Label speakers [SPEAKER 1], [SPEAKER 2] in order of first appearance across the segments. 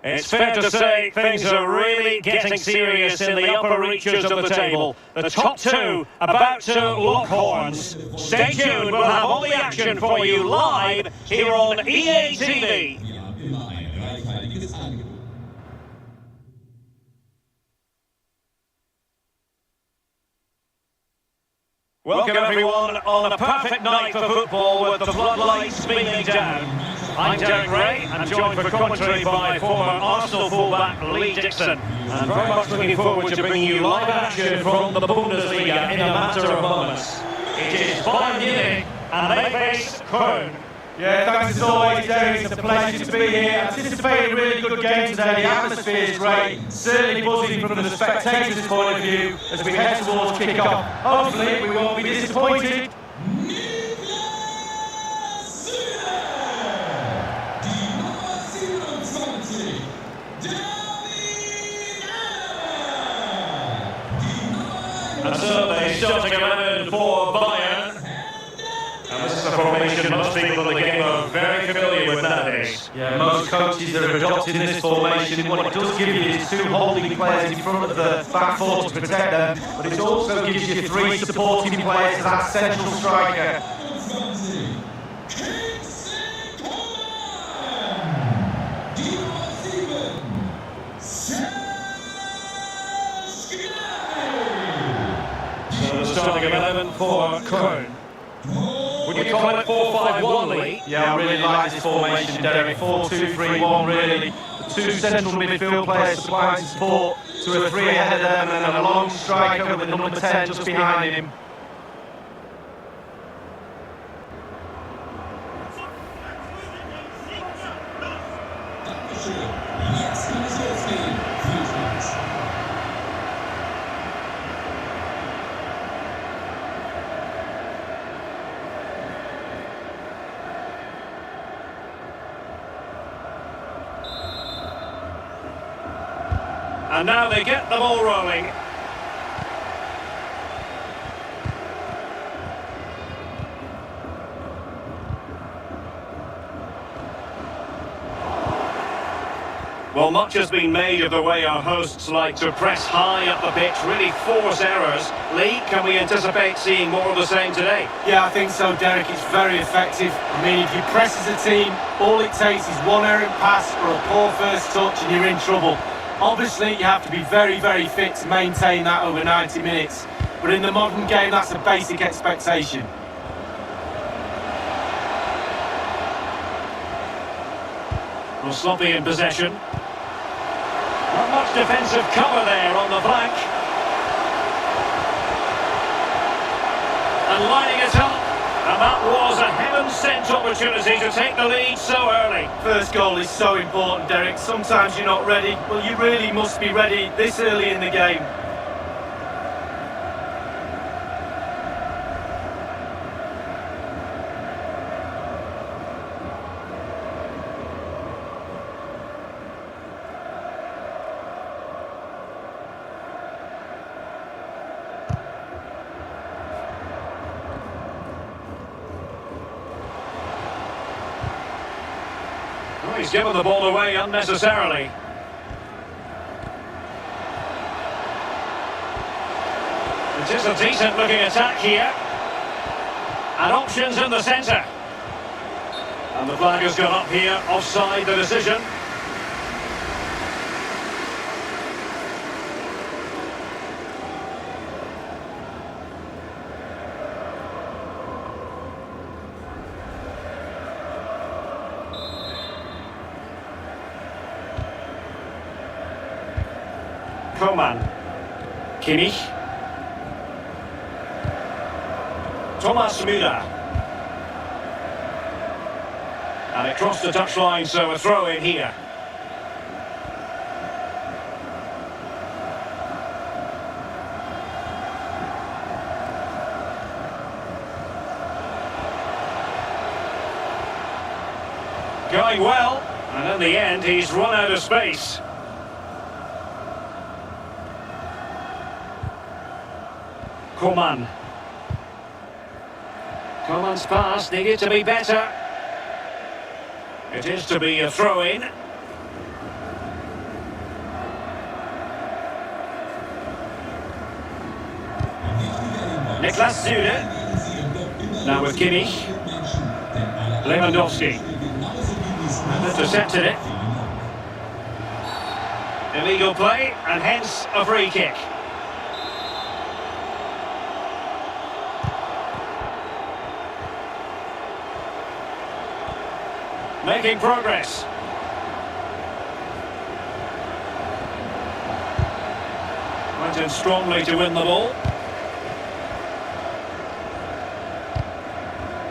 [SPEAKER 1] It's fair to say things are really getting serious in the upper reaches of the table. The top two about to lock horns. Stay tuned, we'll have all the action for you live here on EA TV. Welcome everyone on a perfect night for football with the floodlights beaming down. I'm Derek Ray, I'm joined for commentary by former Arsenal fullback Lee Dixon. And very much looking forward to bringing you live action from the Bundesliga in a matter of moments. It is Bayern Munich and they face Köln.
[SPEAKER 2] Yeah, thanks as always, Derek. It's a pleasure to be here. Anticipating a really good game today. The atmosphere is great. Certainly buzzing from the spectators' point of view as we head towards kick-off. Hopefully, we won't be disappointed.
[SPEAKER 1] And so they starting 11 for Bayern. And this is a formation most people in the game are very familiar with nowadays.
[SPEAKER 2] Yeah, most coaches are adopting this formation. What it does give you is two holding players in front of the back four to protect them, but it also gives you three supporting players as that central striker.
[SPEAKER 1] Starting 11 for Köln. Would you call it 4-5-1, Lee?
[SPEAKER 2] Yeah, I really like this formation, Derek. 4-2-3-1, really. The two central midfield players supplying support to a three ahead of them and a long striker with the number 10 just behind him.
[SPEAKER 1] And now they get the ball rolling. Well, much has been made of the way our hosts like to press high up the pitch, really force errors. Lee, can we anticipate seeing more of the same today?
[SPEAKER 3] Yeah, I think so, Derek. It's very effective. I mean, if you press as a team, all it takes is one errant pass or a poor first touch and you're in trouble. Obviously, you have to be very, very fit to maintain that over 90 minutes. But in the modern game, that's a basic expectation.
[SPEAKER 1] Well, sloppy in possession. Not much defensive cover there on the flank. And lining it up. And that was a heaven-sent opportunity to take the lead so early.
[SPEAKER 3] First goal is so important, Derek. Sometimes you're not ready. Well, you really must be ready this early in the game.
[SPEAKER 1] Oh, he's given the ball away unnecessarily. It is a decent looking attack here. And options in the centre. And the flag has gone up here, offside the decision. Coman, Kimmich, Thomas Müller, and it crossed the touchline, so a throw in here. Going well, and in the end he's run out of space. Coman. Coman's pass needed to be better. It is to be a throw-in. Niklas Süle. Now with Kimmich. Lewandowski. And intercepted it. Illegal play, and hence a free kick. Making progress. Went in strongly to win the ball.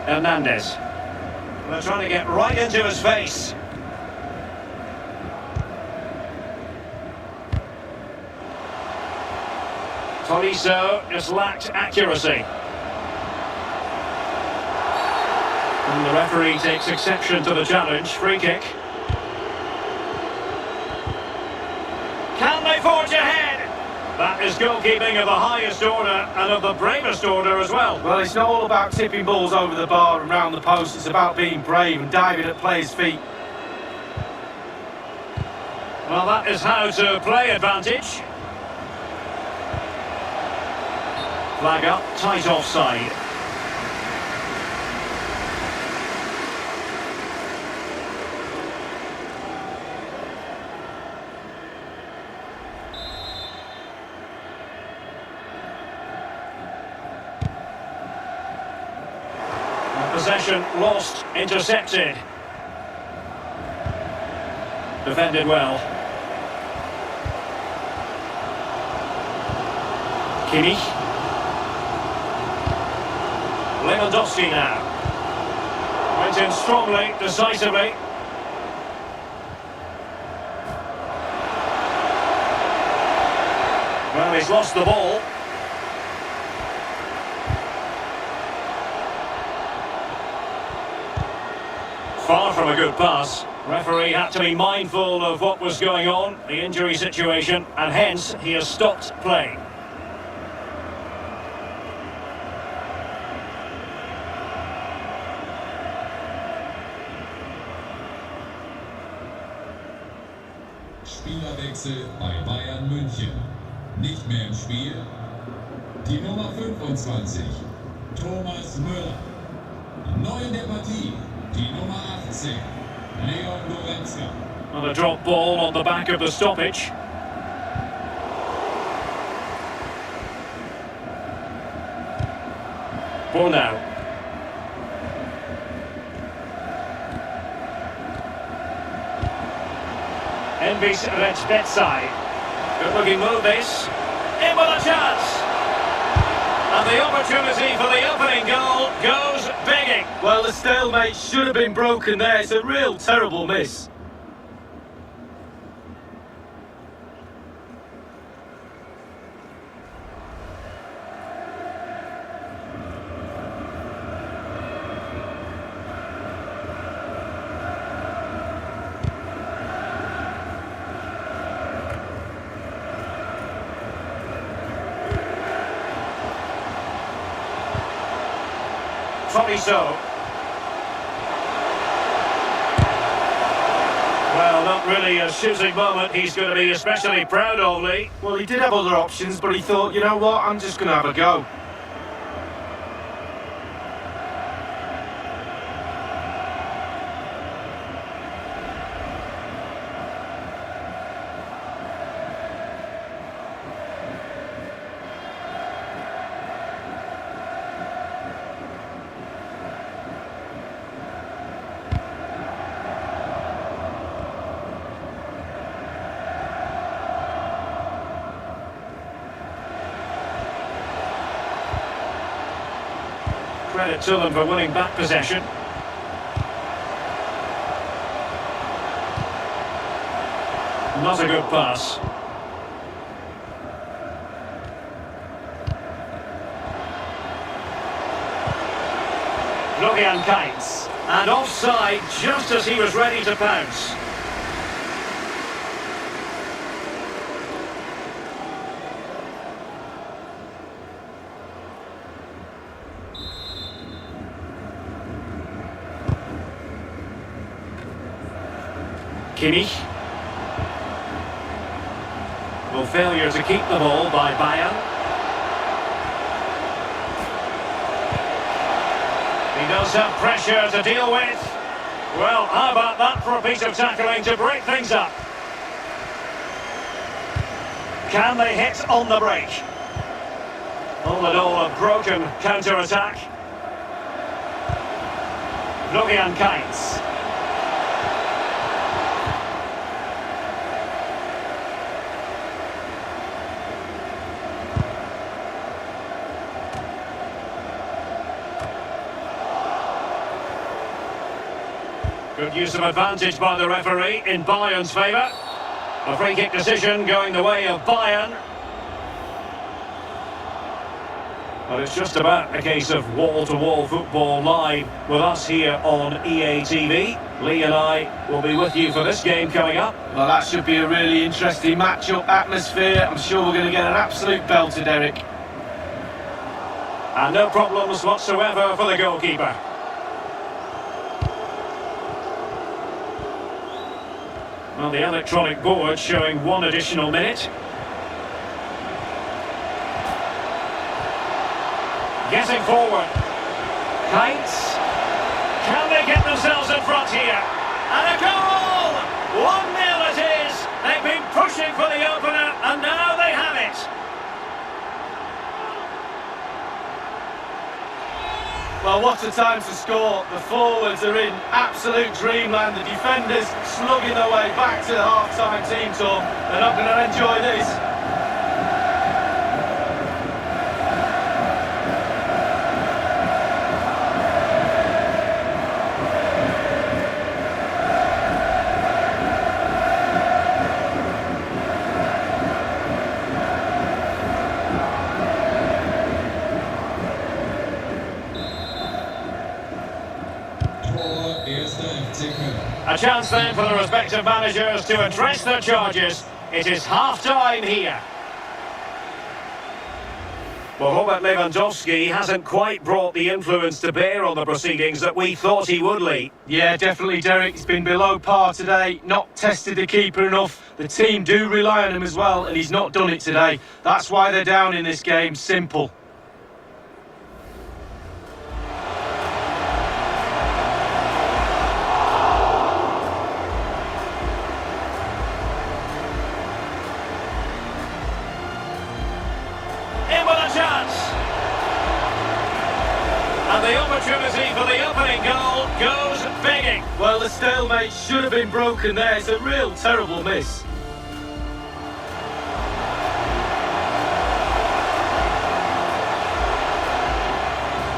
[SPEAKER 1] Hernandez. They're trying to get right into his face. Tolisso just lacked accuracy. And the referee takes exception to the challenge. Free kick. Can they forge ahead? That is goalkeeping of the highest order and of the bravest order as well.
[SPEAKER 3] Well, it's not all about tipping balls over the bar and round the post. It's about being brave and diving at players' feet.
[SPEAKER 1] Well, that is how to play advantage. Flag up, tight offside. Possession lost, intercepted. Defended well. Kimmich. Lewandowski now. Went in strongly, decisively. Well, he's lost the ball. Far from a good pass. Referee had to be mindful of what was going on, the injury situation, and hence he has stopped play.
[SPEAKER 4] Spielerwechsel bei Bayern München. Nicht mehr im Spiel. Die Nummer 25, Thomas Müller. Neu in der Partie, die Nummer 18, Leon Goretzka.
[SPEAKER 1] And a drop ball on the back of the stoppage. Ball now. Envis Redspetsai. Good looking move this. In with a chance. And the opportunity for the opening goal goes begging.
[SPEAKER 3] Well, the stalemate should have been broken there. It's a real terrible miss.
[SPEAKER 1] Tolisso. Well, not really a shooting moment he's going to be especially proud of, Lee.
[SPEAKER 3] Well, he did have other options, but he thought, you know what, I'm just going to have a go.
[SPEAKER 1] Credit to them for winning back possession. Not a good pass. Florian Kainz. And offside just as he was ready to pounce. Kimmich. Well, failure to keep the ball by Bayern. He does have pressure to deal with. Well, how about that for a piece of tackling to break things up? Can they hit on the break? All in all, a broken counter-attack. Florian Kainz. Good use of advantage by the referee in Bayern's favour. A free kick decision going the way of Bayern. But it's just about a case of wall-to-wall football live with us here on EA TV. Lee and I will be with you for this game coming up.
[SPEAKER 3] Well, that should be a really interesting match-up atmosphere. I'm sure we're going to get an absolute belter, Derek.
[SPEAKER 1] And no problems whatsoever for the goalkeeper. Well, the electronic board showing 1 additional minute. Getting forward. Kainz. Can they get themselves in front here? And a goal! 1-0 it is. They've been pushing for the opener, and now they have it.
[SPEAKER 3] Well, what a time to score. The forwards are in absolute dreamland. The defenders slugging their way back to the half-time team talk. They're not going to enjoy this.
[SPEAKER 1] A chance then for the respective managers to address their charges. It is half-time here. Well, Robert Lewandowski hasn't quite brought the influence to bear on the proceedings that we thought he would, Lee.
[SPEAKER 3] Yeah, definitely, Derek. He's been below par today, not tested the keeper enough. The team do rely on him as well, and he's not done it today. That's why they're down in this game. Simple.
[SPEAKER 1] And the opportunity for the opening goal goes begging.
[SPEAKER 3] Well, the stalemate should have been broken there. It's a real terrible miss.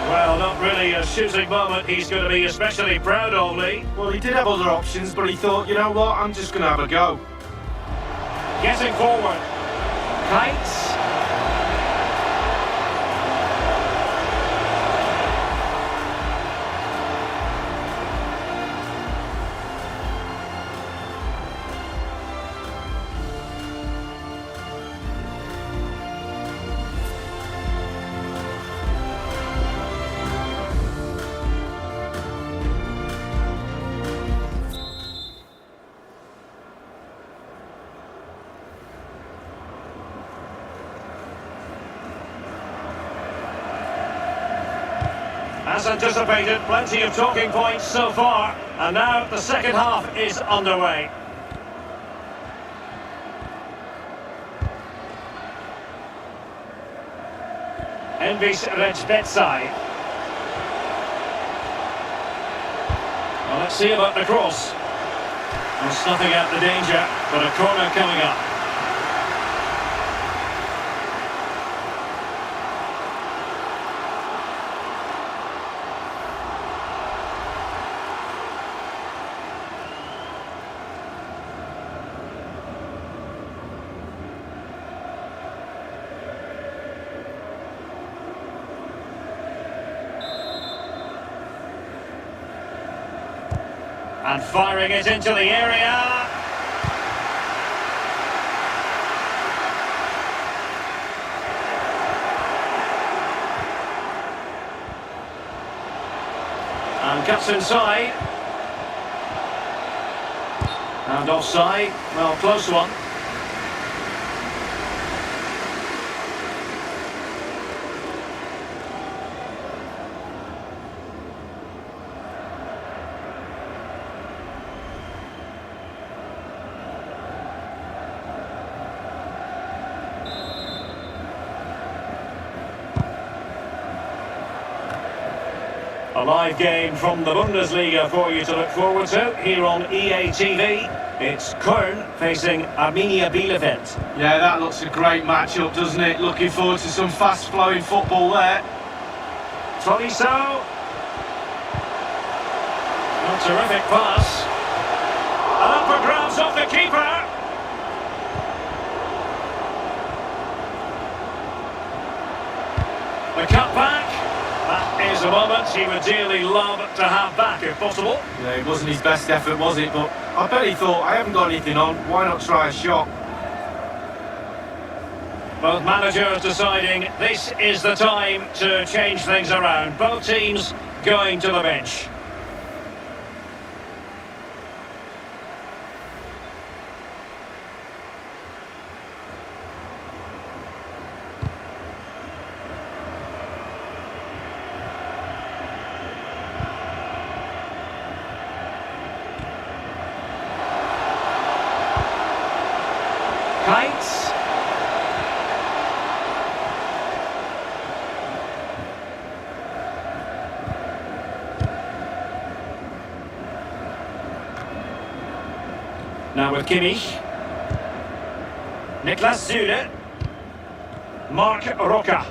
[SPEAKER 1] Well, not really a shooting moment he's going to be especially proud of, Lee.
[SPEAKER 3] Well, he did have other options, but he thought, you know what, I'm just going to have a go.
[SPEAKER 1] Getting forward. Kainz. As anticipated, plenty of talking points so far, and now the second half is underway. Envis Rejbetsai. Well, let's see about the cross. Well, snuffing out the danger, but a corner coming up. And firing it into the area. And cuts inside. And offside. Well, close one. A live game from the Bundesliga for you to look forward to here on EA TV. It's Köln facing Arminia Bielefeld.
[SPEAKER 3] Yeah, that looks a great matchup, doesn't it? Looking forward to some fast-flowing football there.
[SPEAKER 1] Tolisso. A terrific pass. And up for grabs off the keeper. The cut back. That is a moment he would dearly love to have back if possible.
[SPEAKER 3] Yeah, it wasn't his best effort, was it? But I bet he thought, I haven't got anything on, why not try a shot?
[SPEAKER 1] Both managers deciding this is the time to change things around. Both teams going to the bench. Kites. Now with Kimmich. Niklas Süle. Mark Roca.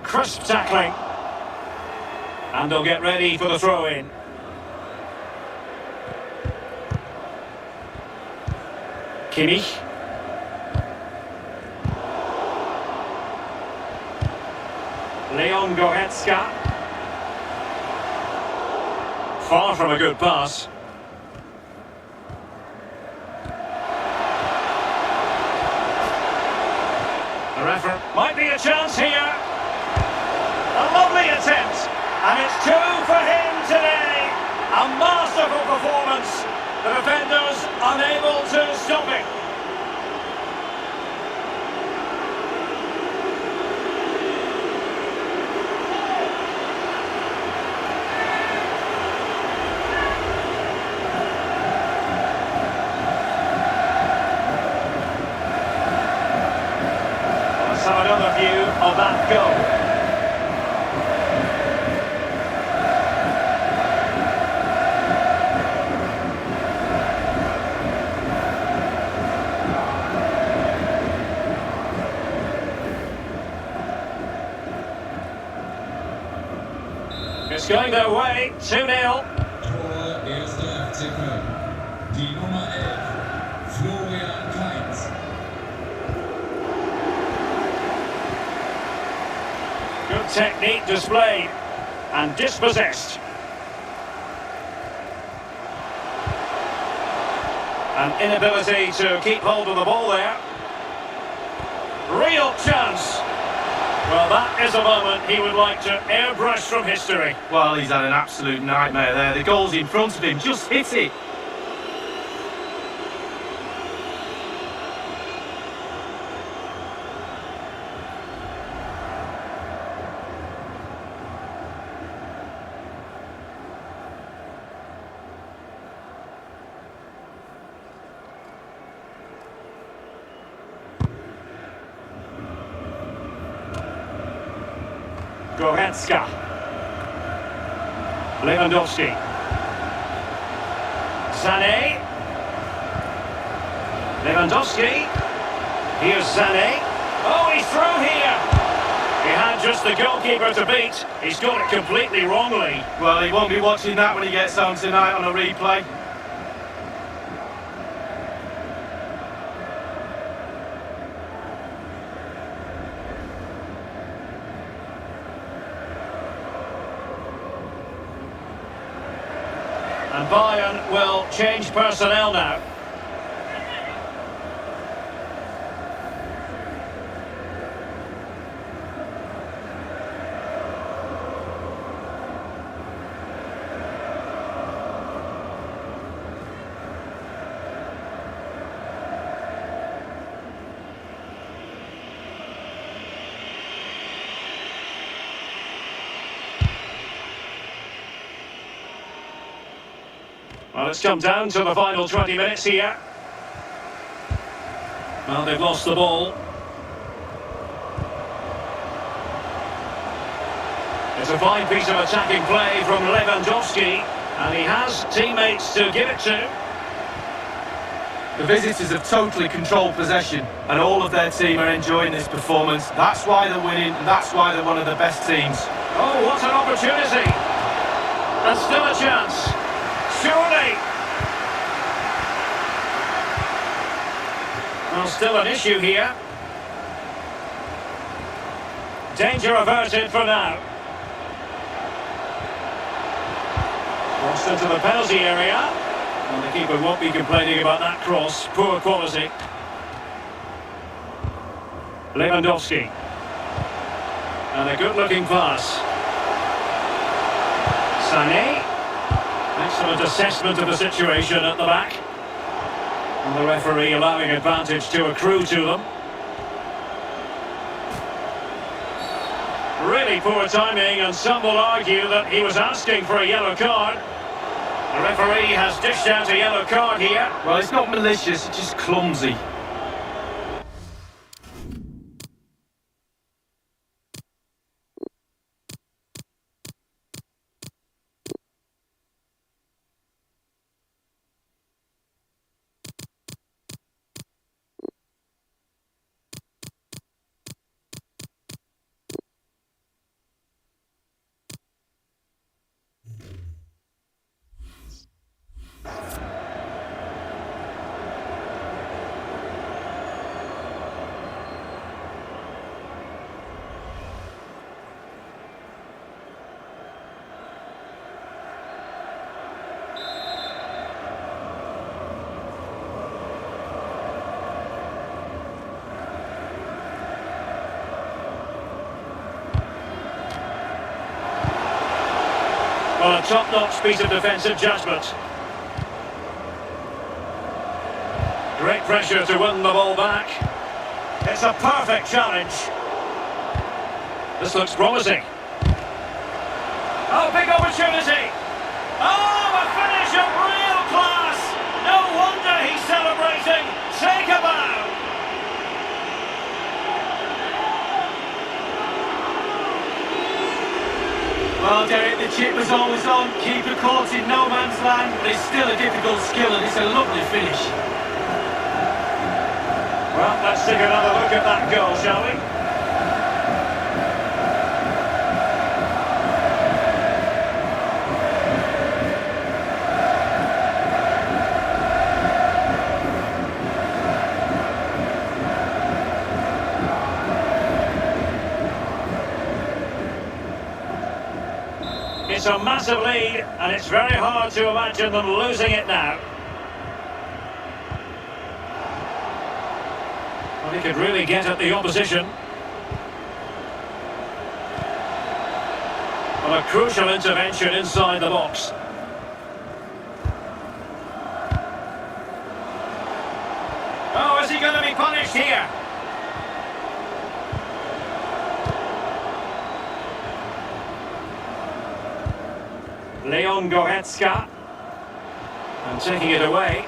[SPEAKER 1] Crisp tackling. And they'll get ready for the throw-in. Kimmich. Leon Goretzka. Far from a good pass. The referee might be a chance here. A lovely attempt. And it's 2 for him today. A masterful performance. The defenders unable to stop it. Let's have another view of that goal. It's going their way, 2-0.
[SPEAKER 4] Tor 1. FC Köln. Die Nummer 11, Florian Kainz.
[SPEAKER 1] Good technique displayed and dispossessed. An inability to keep hold of the ball there. Real chance. Well, that is a moment he would like to airbrush from history.
[SPEAKER 3] Well, he's had an absolute nightmare there. The goal's in front of him, just hit it.
[SPEAKER 1] Goretzka. Lewandowski. Sané. Lewandowski. Here's Sané. Oh, he's through here. He had just the goalkeeper to beat. He's got it completely wrongly.
[SPEAKER 3] Well, he won't be watching that when he gets home tonight on a replay.
[SPEAKER 1] And Bayern will change personnel now. Well, it's come down to the final 20 minutes here. Well, they've lost the ball. It It's a fine piece of attacking play from Lewandowski, and he has teammates to give it to.
[SPEAKER 3] The visitors have totally controlled possession, and all of their team are enjoying this performance. That's why they're winning, and that's why they're one of the best teams.
[SPEAKER 1] Oh, what an opportunity! And still a chance. Surely! Well, still an issue here. Danger averted for now. Crossed into the penalty area. And the keeper won't be complaining about that cross. Poor quality. Lewandowski. And a good-looking pass. Sané. Excellent assessment of the situation at the back. And the referee allowing advantage to accrue to them. Really poor timing, and some will argue that he was asking for a yellow card. The referee has dished out a yellow card here.
[SPEAKER 3] Well, it's not malicious, it's just clumsy.
[SPEAKER 1] Well, a top-notch piece of defensive judgment. Great pressure to win the ball back. It's a perfect challenge. This looks promising. Oh, big opportunity. Oh, a finish of real class. No wonder he's celebrating. Take a bow.
[SPEAKER 3] Well, Derek, the chip was always on. Keeper caught in no man's land, but it's still a difficult skill, and it's a lovely finish.
[SPEAKER 1] Well, let's take another look at that goal, shall we? It's a massive lead, and it's very hard to imagine them losing it now. Well, he could really get at the opposition. Well, a crucial intervention inside the box. Oh, is he going to be punished here? Leon Goretzka, and taking it away.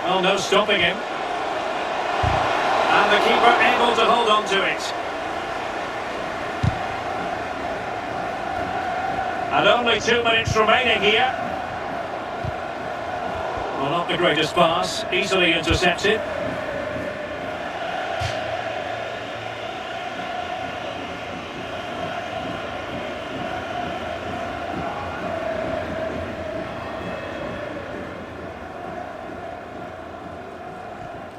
[SPEAKER 1] Well, no stopping him. And the keeper able to hold on to it. And only 2 minutes remaining here. Well, not the greatest pass, easily intercepted.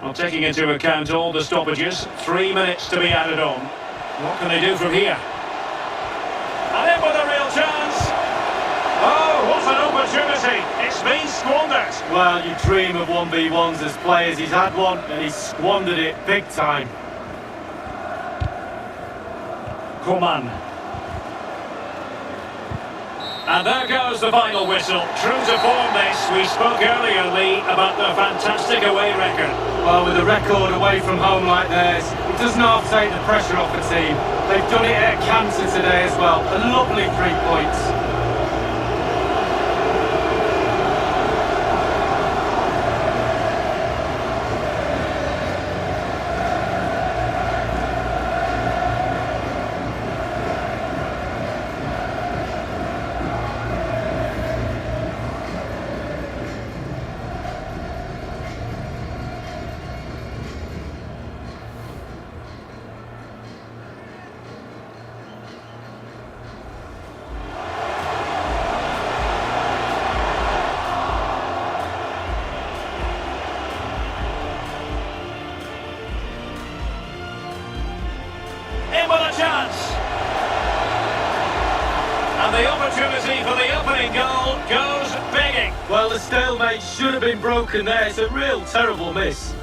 [SPEAKER 1] Well, taking into account all the stoppages, 3 minutes to be added on. What can they do from here? And in with a real chance! Oh, what an opportunity! It's been squandered!
[SPEAKER 3] Well, you dream of 1v1s as players. He's had one, and he's squandered it big time.
[SPEAKER 1] Coman. And there goes the final whistle. True to form this, we spoke earlier, Lee, about the fantastic away record.
[SPEAKER 3] Well, with a record away from home like theirs, it doesn't half take the pressure off the team. They've done it at Cancer today as well. A lovely 3 points. Well, the stalemate should have been broken there. It's a real terrible miss.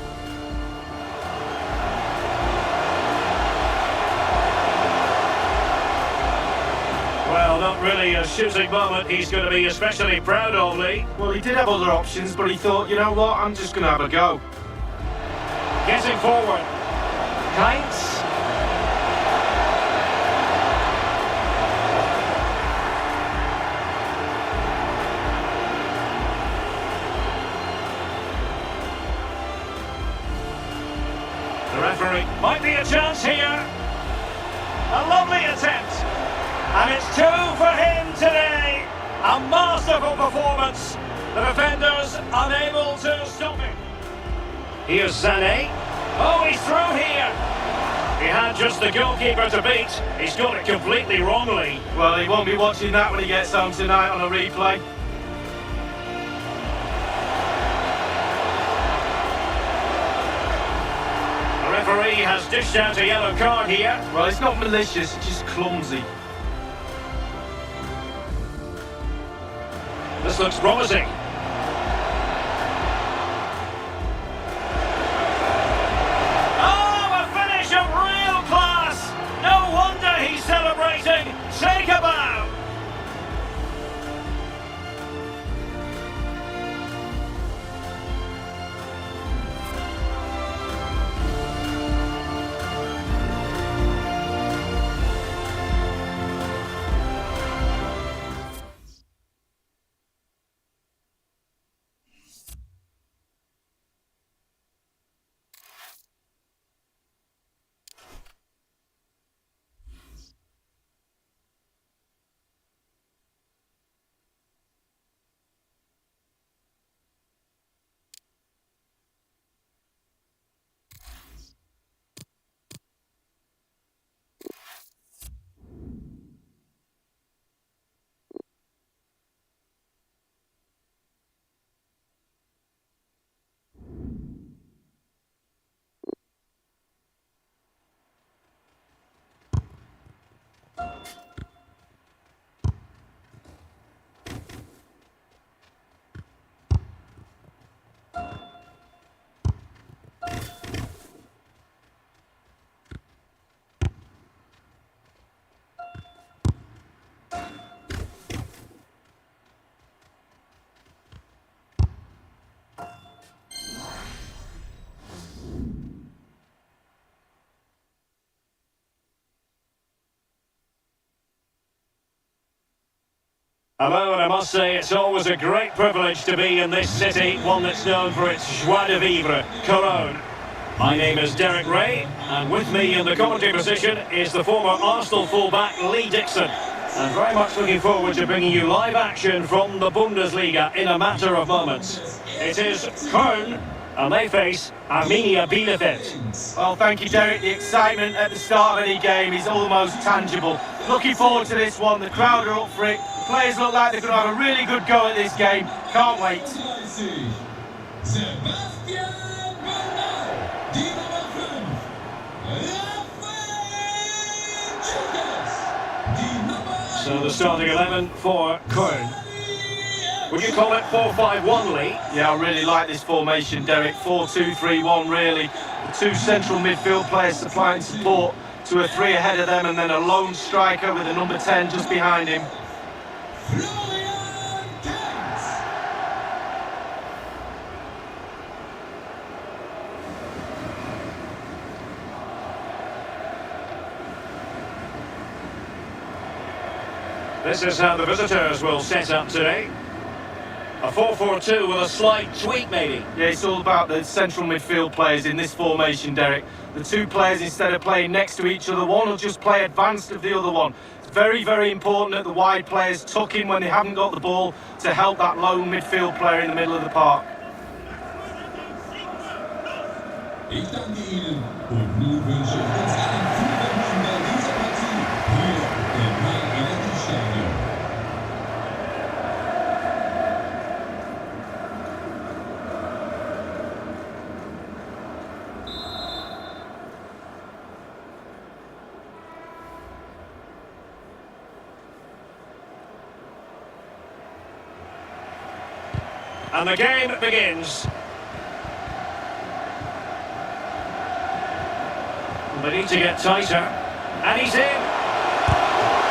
[SPEAKER 1] Well, not really a shooting moment he's going to be especially proud of, Lee.
[SPEAKER 3] Well, he did have other options, but he thought, you know what, I'm just going to have a go.
[SPEAKER 1] Getting forward. Kites. The referee might be a chance here. A lovely attempt. And it's 2 for him today. A masterful performance. The defenders unable to stop him. Here's Sané. Oh, he's through here. He had just the goalkeeper to beat. He's got it completely wrongly.
[SPEAKER 3] Well, he won't be watching that when he gets home tonight on a replay.
[SPEAKER 1] The referee has dished out a yellow card here.
[SPEAKER 3] Well, it's not malicious, it's just clumsy.
[SPEAKER 1] This looks promising. Oh, a finish of real class! No wonder he's celebrating. Take a bow. Hello, and I must say it's always a great privilege to be in this city, one that's known for its joie de vivre, Cologne. My name is Derek Ray, and with me in the commentary position is the former Arsenal fullback Lee Dixon. And very much looking forward to bringing you live action from the Bundesliga in a matter of moments. It is Köln, and they face Arminia Bielefeld.
[SPEAKER 3] Well, thank you, Derek. The excitement at the start of any game is almost tangible. Looking forward to this one. The crowd are up for it. The players look like they're going to have a really good go at this game. Can't wait.
[SPEAKER 1] So the starting 11 for Köln. Would you call it 4-5-1, Lee?
[SPEAKER 3] Yeah, I really like this formation, Derek. 4-2-3-1, really. The two central midfield players supplying support to a three ahead of them, and then a lone striker with a number 10 just behind him.
[SPEAKER 1] This is how the visitors will set up today. A 4-4-2 with a slight tweak, maybe.
[SPEAKER 3] Yeah, it's all about the central midfield players in this formation, Derek. The two players, instead of playing next to each other, one will just play advanced of the other one. It's very, very important that the wide players tuck in when they haven't got the ball to help that lone midfield player in the middle of the park.
[SPEAKER 4] Ich danke Ihnen und nun wünsche ich uns allen viel Vergnügen bei dieser Partie hier im Energiestadion.
[SPEAKER 1] And the game begins. They need to get tighter. And he's in.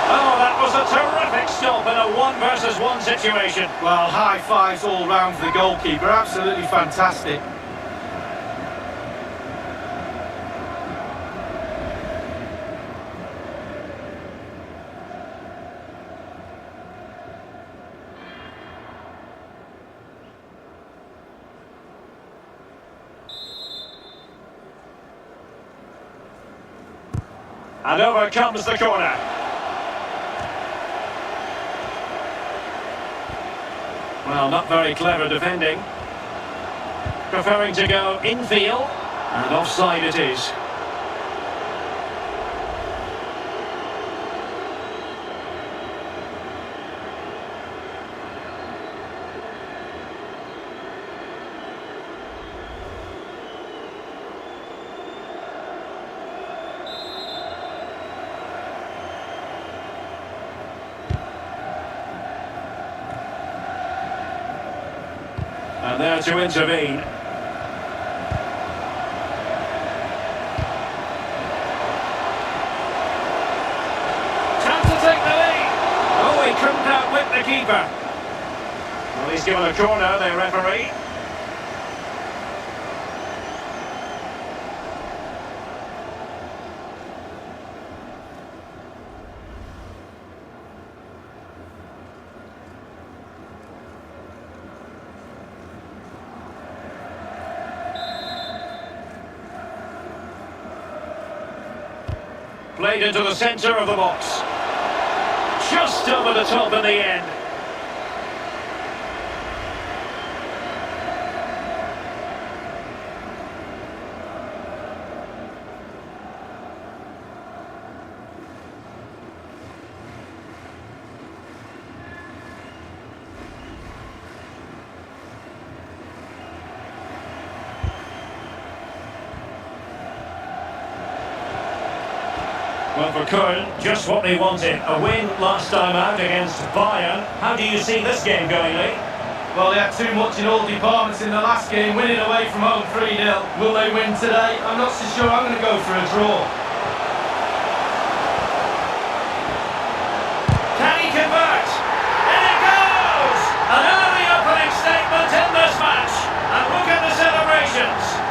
[SPEAKER 1] Oh, that was a terrific stop in a 1-versus-1 situation.
[SPEAKER 3] Well, high fives all round for the goalkeeper. Absolutely fantastic.
[SPEAKER 1] And over comes the corner. Well, not very clever defending. Preferring to go infield, and offside it is. And there to intervene. Time to take the lead. Oh, he couldn't outwit the keeper. Well, he's given a corner, the referee. Played into the centre of the box. Just over the top in the end. Well, for Köln, just what they wanted. A win last time out against Bayern. How do you see this game going, Lee?
[SPEAKER 2] Well, they had too much in all departments in the last game, winning away from home 3-0. Will they win today? I'm not so sure. I'm going to go for a draw.
[SPEAKER 1] Can he convert? And it goes! An early opening statement in this match. And look at the celebrations.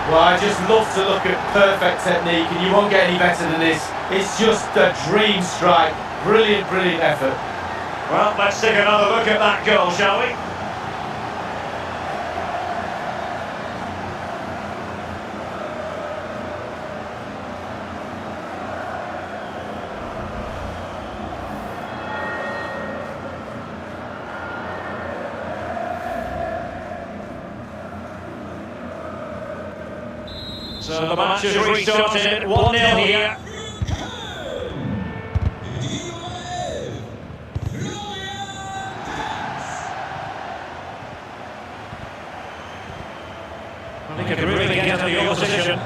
[SPEAKER 2] Well, I just love to look at perfect technique, and you won't get any better than this. It's just a dream strike. Brilliant, brilliant effort.
[SPEAKER 1] Well, let's take another look at that goal, shall we? So the match has restarted, 1-0 here. They could really get to the opposition.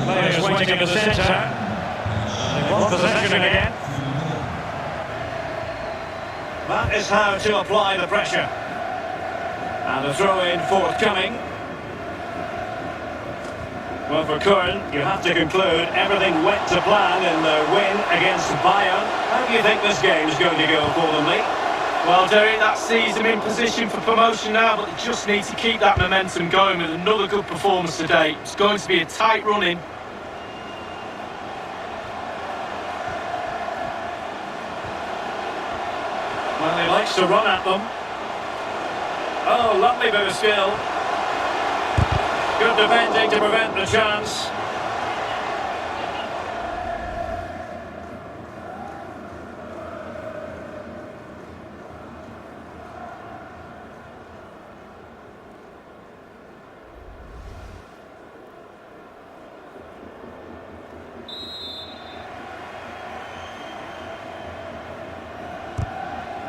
[SPEAKER 1] Players waiting in the centre. They want possession again. That is how to apply the pressure. And a throw-in forthcoming. Well, for Köln, you have to conclude everything went to plan in their win against Bayern. How do you think this game is going to go for them, Lee?
[SPEAKER 2] Well, Derek, that sees them in position for promotion now, but they just need to keep that momentum going with another good performance today. It's going to be a tight run-in.
[SPEAKER 1] Well, he likes to run at them. Oh, lovely bit of skill. Good defending to prevent the chance.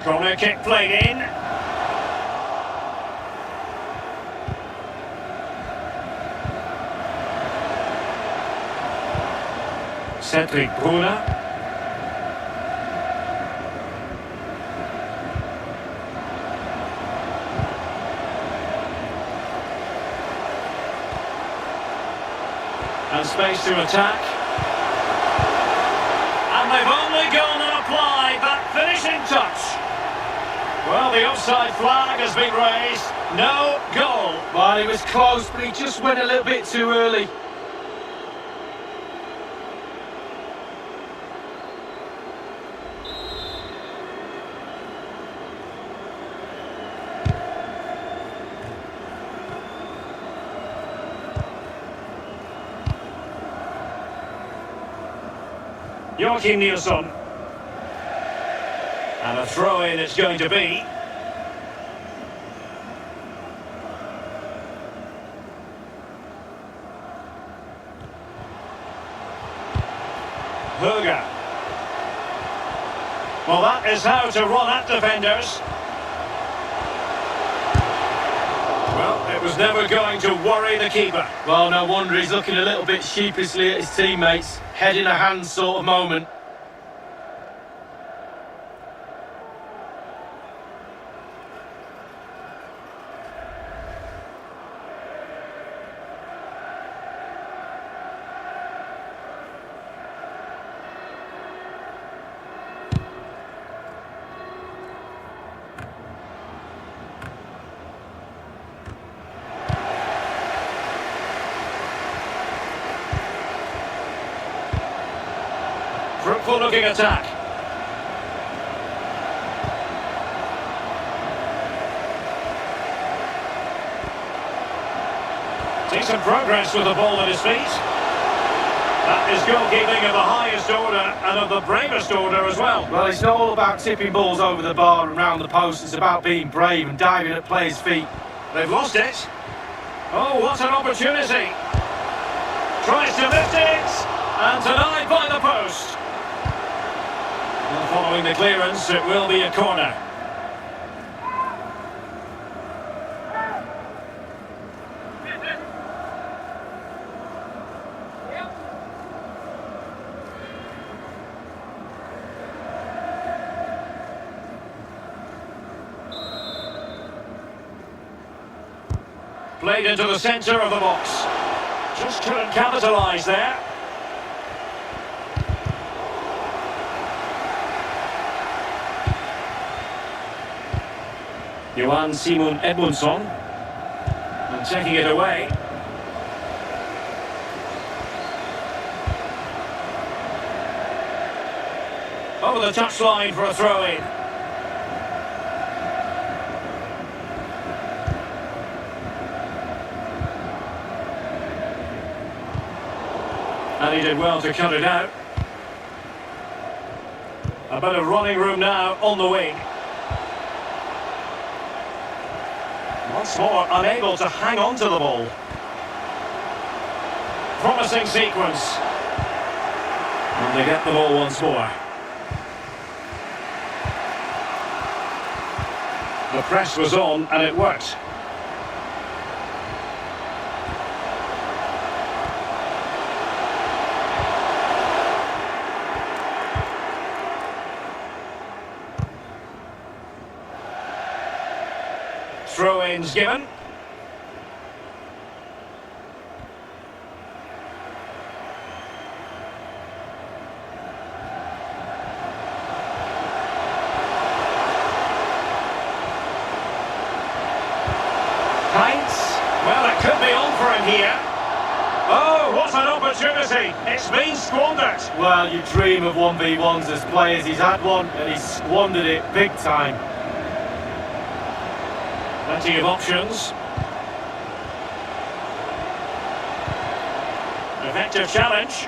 [SPEAKER 1] Corner kick played in. Cedric Brunner. And space to attack. And they've only gone and applied that finishing touch. Well, the offside flag has been raised. No goal.
[SPEAKER 3] Well, he was close, but he just went a little bit too early.
[SPEAKER 1] Joachim Nilsson. And a throw-in it's going to be. Höger. Well, that is how to run at defenders. Well, it was never going to worry the keeper.
[SPEAKER 3] Well, no wonder he's looking a little bit sheepishly at his teammates. Head in a hand sort of moment.
[SPEAKER 1] Fruitful looking attack. Decent progress with the ball at his feet. That is goalkeeping of the highest order and of the bravest order as well.
[SPEAKER 3] Well, it's not all about tipping balls over the bar and round the post. It's about being brave and diving at players' feet.
[SPEAKER 1] They've lost it. Oh, what an opportunity. Tries to lift it. And denied by the post. And following the clearance, it will be a corner. Played into the centre of the box. Just couldn't capitalise there. Johan Simon Edmundsson, and taking it away. Over the touchline for a throw-in. And he did well to cut it out. A bit of running room now on the wing. Once more, unable to hang on to the ball. Promising sequence. And they get the ball once more. The press was on and it worked. Throw-ins given. Heinz. Well, it could be on for him here. Oh, what an opportunity. It's been squandered.
[SPEAKER 3] Well, you dream of 1v1s as players. He's had one and he's squandered it big time.
[SPEAKER 1] Plenty of options. Effective challenge.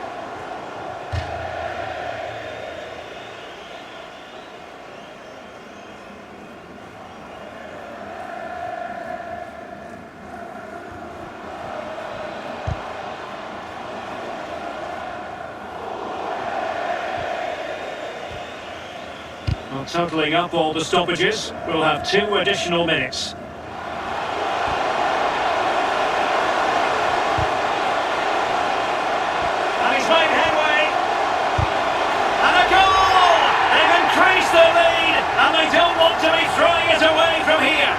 [SPEAKER 1] Well, totalling up all the stoppages, we'll have 2 additional minutes. Made headway, and a goal! They've increased their lead, and they don't want to be throwing it away from here.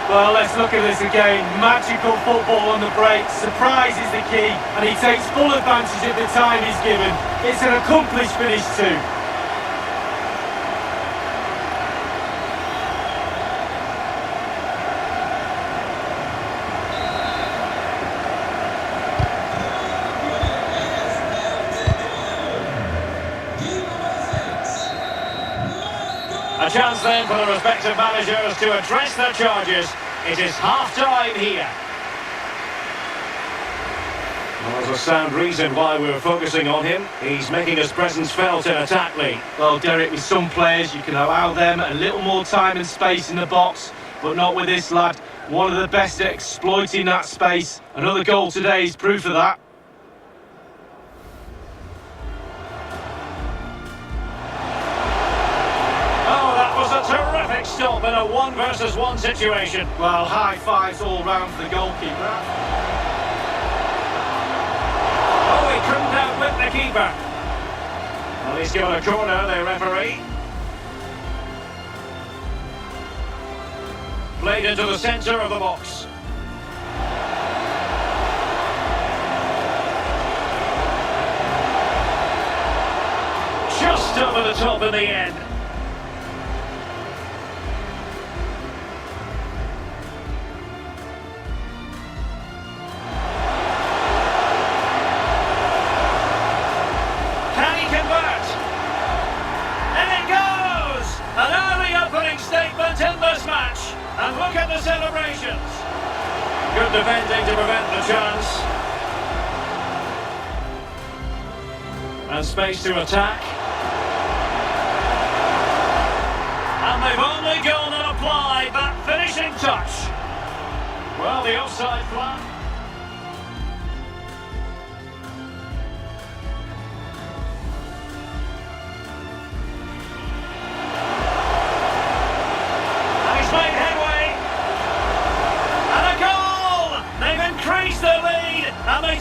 [SPEAKER 3] Well, let's look at this again. Magical football on the break. Surprise is the key, and he takes full advantage of the time he's given. It's an accomplished finish too.
[SPEAKER 1] A chance then for the respective managers to address their charges. It is half-time here. Well, there's a sound reason why we're focusing on him. He's making his presence felt in attack, Lee.
[SPEAKER 3] Well, Derek, with some players you can allow them a little more time and space in the box, but not with this lad. One of the best at exploiting that space. Another goal today is proof of that.
[SPEAKER 1] Terrific stop in a 1-versus-1 situation.
[SPEAKER 3] Well, high fives all round for the goalkeeper.
[SPEAKER 1] Oh, he couldn't outwit the keeper. Well, he's given a corner, the referee. Played into the centre of the box. Just over the top in the end. And look at the celebrations. Good defending to prevent the chance. And space to attack. And they've only gone and applied that finishing touch. Well, the offside flag. Their lead, and they...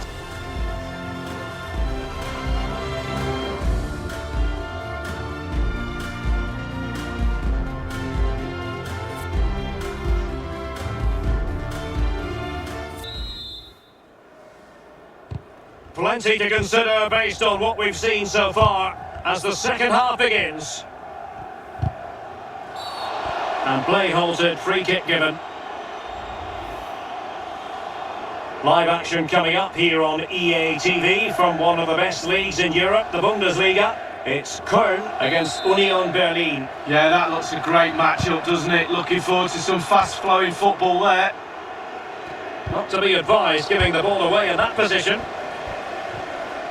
[SPEAKER 1] Plenty to consider based on what we've seen so far as the second half begins. And play halted, free kick given. Live action coming up here on EA TV from one of the best leagues in Europe, the Bundesliga. It's Köln against Union Berlin.
[SPEAKER 3] Yeah, that looks a great matchup, doesn't it? Looking forward to some fast-flowing football there.
[SPEAKER 1] Not to be advised giving the ball away in that position.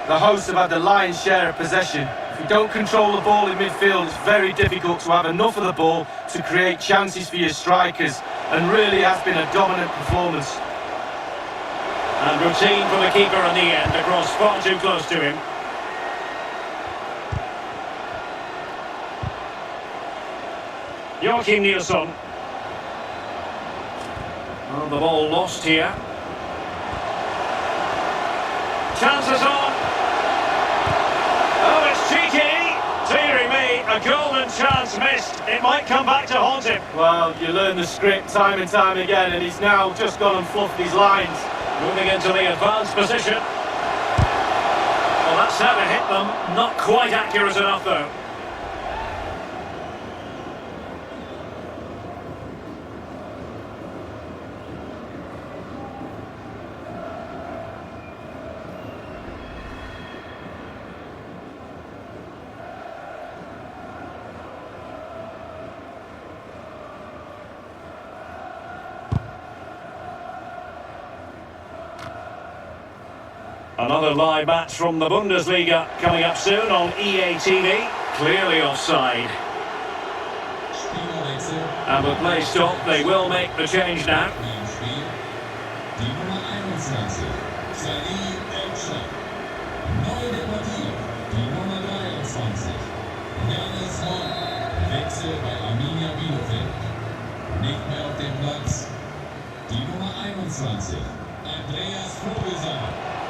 [SPEAKER 3] The hosts have had the lion's share of possession. If you don't control the ball in midfield, it's very difficult to have enough of the ball to create chances for your strikers, and really has been a dominant performance.
[SPEAKER 1] And routine for the keeper in the end, across far too close to him. Joachim Nilsson. Oh, the ball lost here. Chances on. Oh, it's cheeky. Deary me, a golden chance missed. It might come back to haunt him.
[SPEAKER 3] Well, you learn the script time and time again, and he's now just gone and fluffed his lines.
[SPEAKER 1] Moving into the advanced position. Well, that's how to hit them. Not quite accurate enough, though. Another live match from the Bundesliga coming up soon on EA TV. Clearly offside. And with play stop, they will make the change now.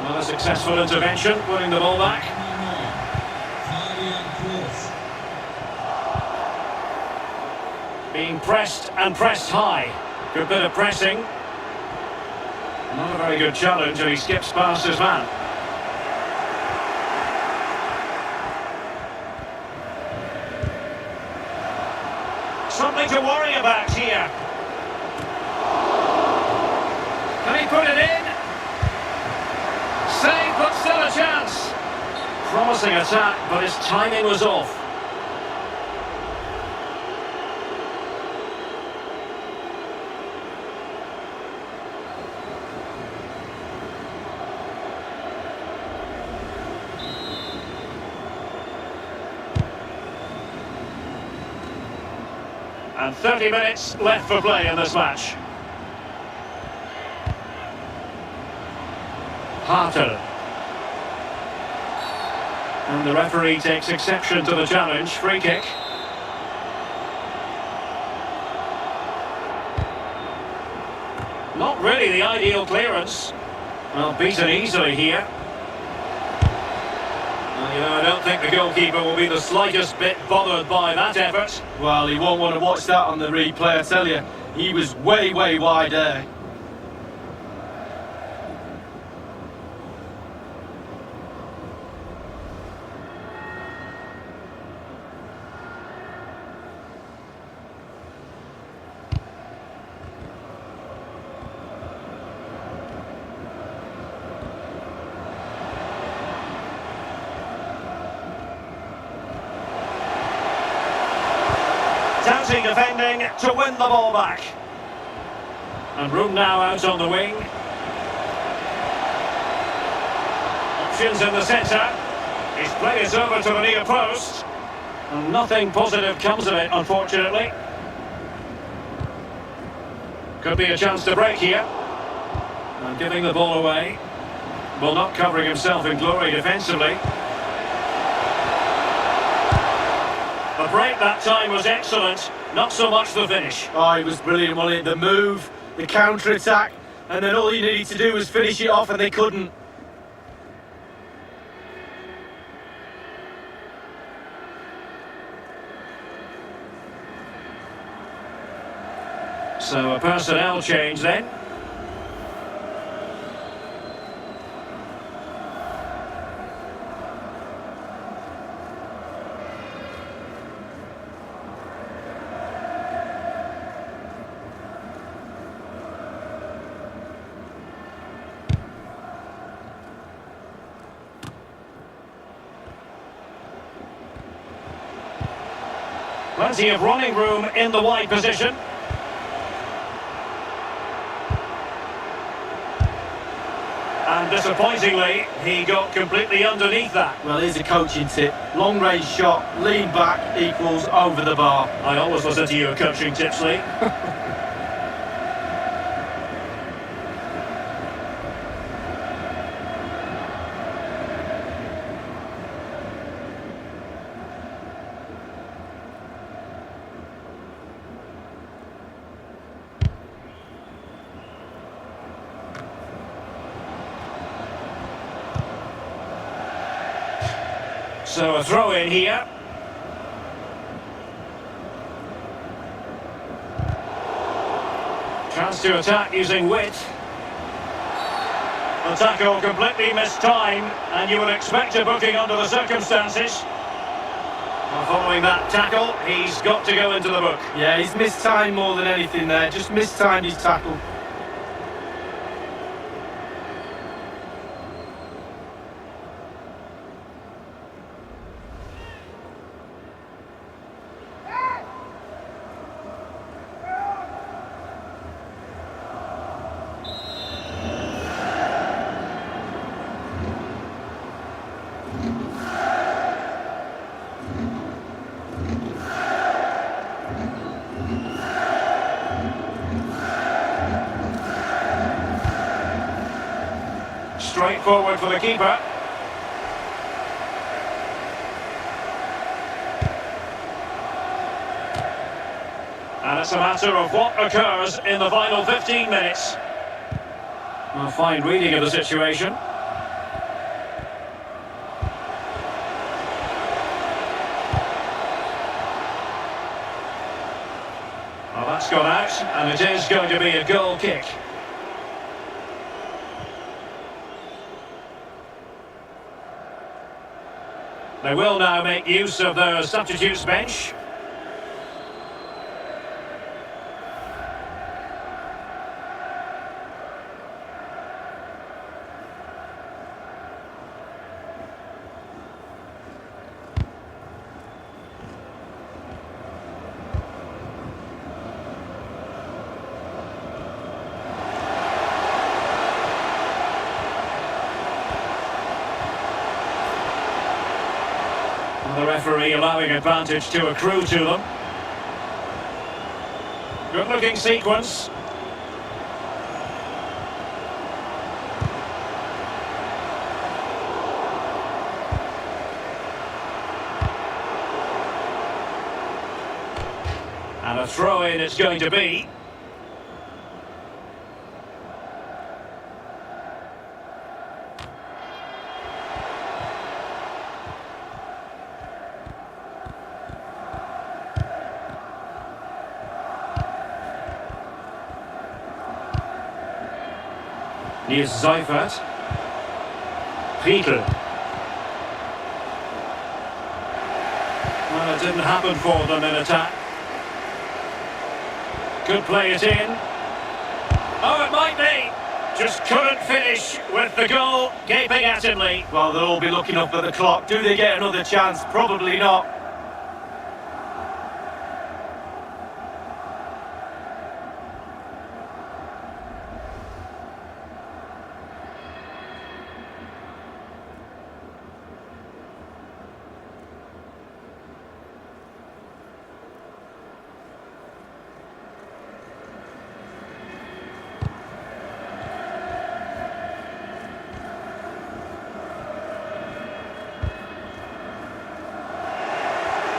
[SPEAKER 1] Well, a successful intervention, winning the ball back. Being pressed and pressed high. Good bit of pressing. Not a very good challenge, and he skips past his man. Something to worry about here. Can he put it in? Save, but still a chance. Promising attack, but his timing was off. And 30 minutes left for play in this match. Hartel. And the referee takes exception to the challenge. Free kick. Not really the ideal clearance. Well, beaten easily here. I don't think the goalkeeper will be the slightest bit bothered by that effort.
[SPEAKER 2] Well, he won't want to watch that on the replay, I tell you. He was way wide there.
[SPEAKER 1] Doughty defending to win the ball back. And room now out on the wing. Options in the centre. He's played it over to the near post. And nothing positive comes of it, unfortunately. Could be a chance to break here. And giving the ball away. Well, not covering himself in glory defensively. The break that time was excellent, not so much the finish.
[SPEAKER 2] Oh, it was brilliant, wasn't it? The move, the counter-attack, and then all you needed to do was finish it off, and they couldn't.
[SPEAKER 1] So a personnel change then. Plenty of running room in the wide position. And disappointingly, he got completely underneath that.
[SPEAKER 2] Well, here's a coaching tip. Long range shot, lean back equals over the bar.
[SPEAKER 1] I always listen to your coaching tips, Lee. So a throw in here. Chance to attack using width. The tackle completely missed time, and you would expect a booking under the circumstances. Well, following that tackle, he's got to go into the book.
[SPEAKER 2] Yeah, he's missed time more than anything there. Just mistimed his tackle.
[SPEAKER 1] Straightforward for the keeper. And it's a matter of what occurs in the final 15 minutes. A fine reading of the situation. Well, That's gone out, and it is going to be a goal kick. They will now make use of their substitutes bench. The referee allowing advantage to accrue to them. Good looking sequence. And a throw in it's going to be. Here's Seifert. Riedel. Well, it didn't happen for them in attack. Could play it in. Oh, it might be. Just couldn't finish with the goal gaping at him, Lee.
[SPEAKER 2] Well, they'll all be looking up at the clock. Do they get another chance? Probably not.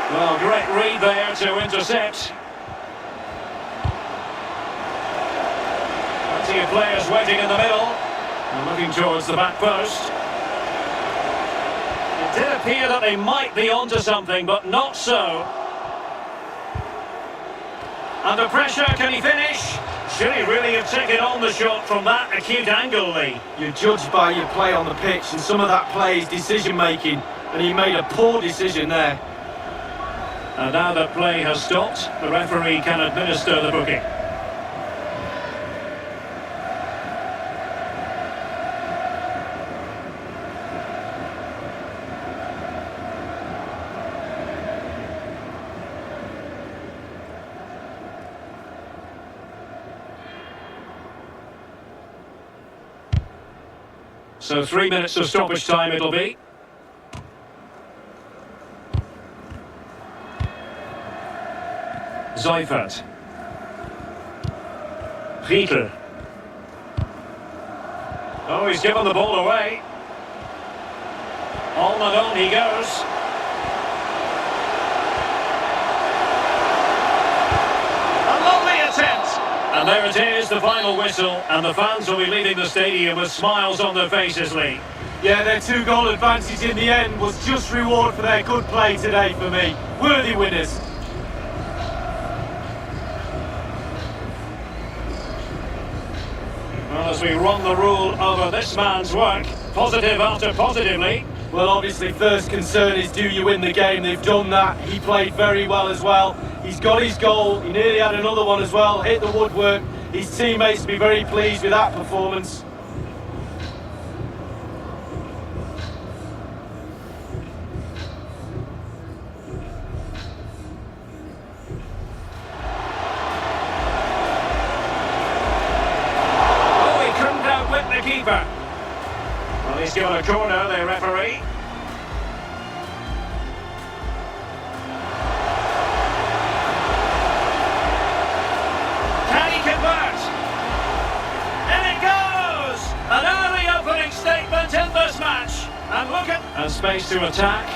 [SPEAKER 1] Well, great read there to intercept. Plenty of players waiting in the middle and looking towards the back post. It did appear that they might be onto something, but not so. Under pressure, can he finish? Should he really have taken on the shot from that acute angle, Lee?
[SPEAKER 2] You're judged by your play on the pitch, and some of that play is decision-making, and he made a poor decision there.
[SPEAKER 1] And now that play has stopped, the referee can administer the booking. So 3 minutes of stoppage time it'll be. Seifert. Riedel. Oh, he's given the ball away. On and on he goes. A lovely attempt. And there it is, the final whistle, and the fans will be leaving the stadium with smiles on their faces, Lee.
[SPEAKER 2] Yeah, their 2-goal advantage in the end was just reward for their good play today for me. Worthy winners.
[SPEAKER 1] Well, as we run the rule over this man's work, positive after positively.
[SPEAKER 2] Well, obviously, first concern is, do you win the game? They've done that. He played very well as well. He's got his goal. He nearly had another one as well. Hit the woodwork. His teammates will be very pleased with that performance.
[SPEAKER 1] Keeper. Well, he's given a corner, the referee. Can he convert? And it goes! An early opening statement in this match. And look at... And space to attack.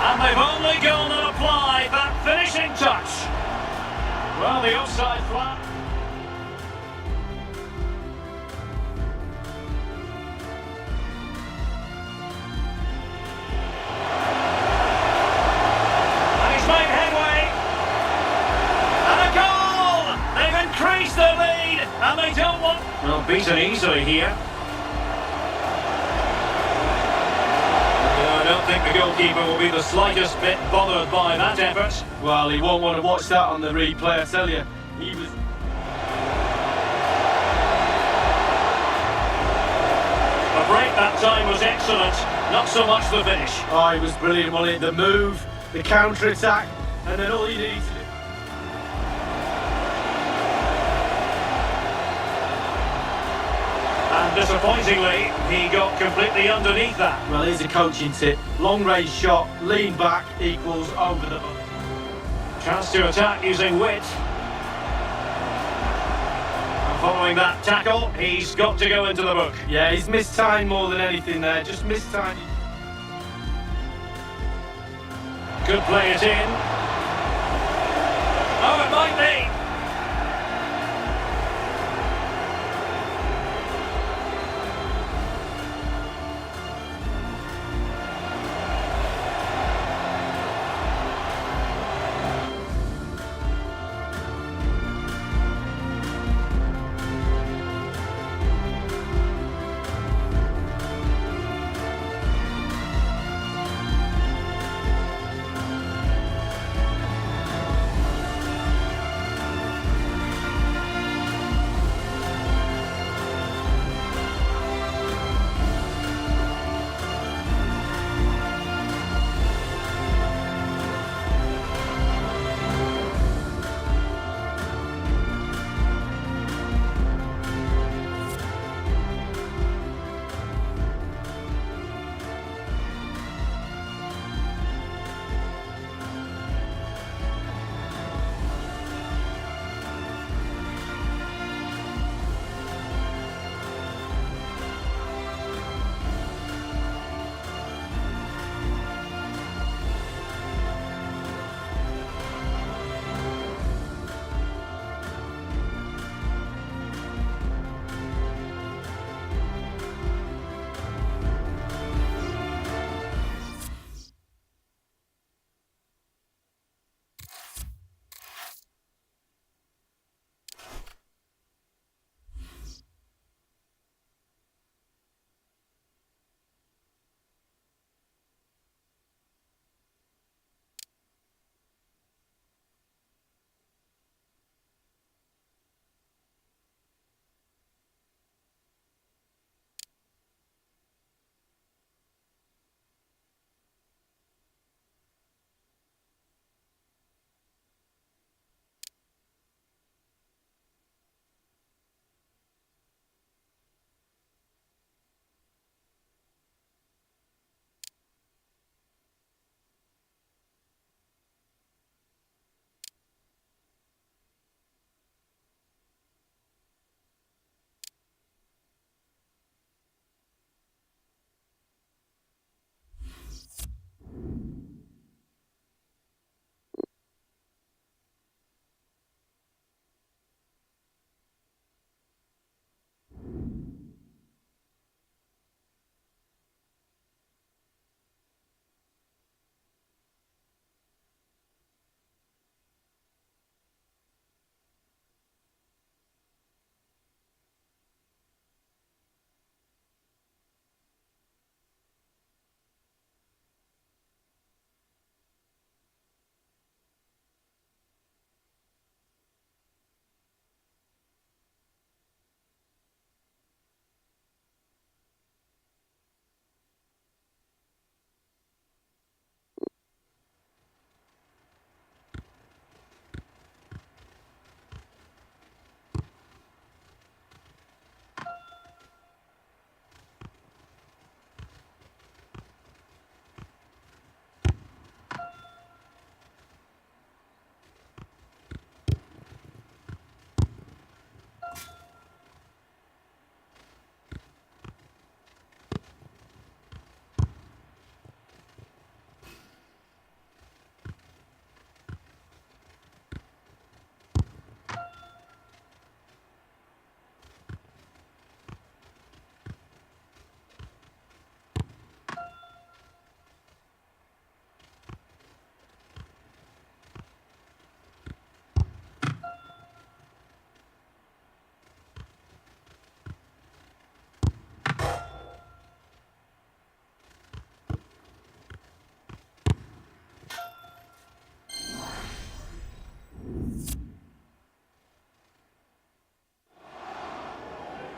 [SPEAKER 1] And they've only gone and applied that finishing touch. Well, the offside flag. beaten easily here. I don't think the goalkeeper will be the slightest bit bothered by that effort.
[SPEAKER 2] Well, he won't want to watch that on the replay, I tell you. He was...
[SPEAKER 1] The break that time was excellent, not so much the finish.
[SPEAKER 2] Oh, he was brilliant, wasn't he? The move, the counter-attack, and then all you need to do...
[SPEAKER 1] And disappointingly, he got completely underneath that.
[SPEAKER 2] Well, here's a coaching tip. Long-range shot, lean back equals over the...
[SPEAKER 1] Chance to attack using wit. And following that tackle, he's got to go into the book.
[SPEAKER 2] Yeah, he's missed time more than anything there. Just missed time.
[SPEAKER 1] Could play it in. Oh, it might be.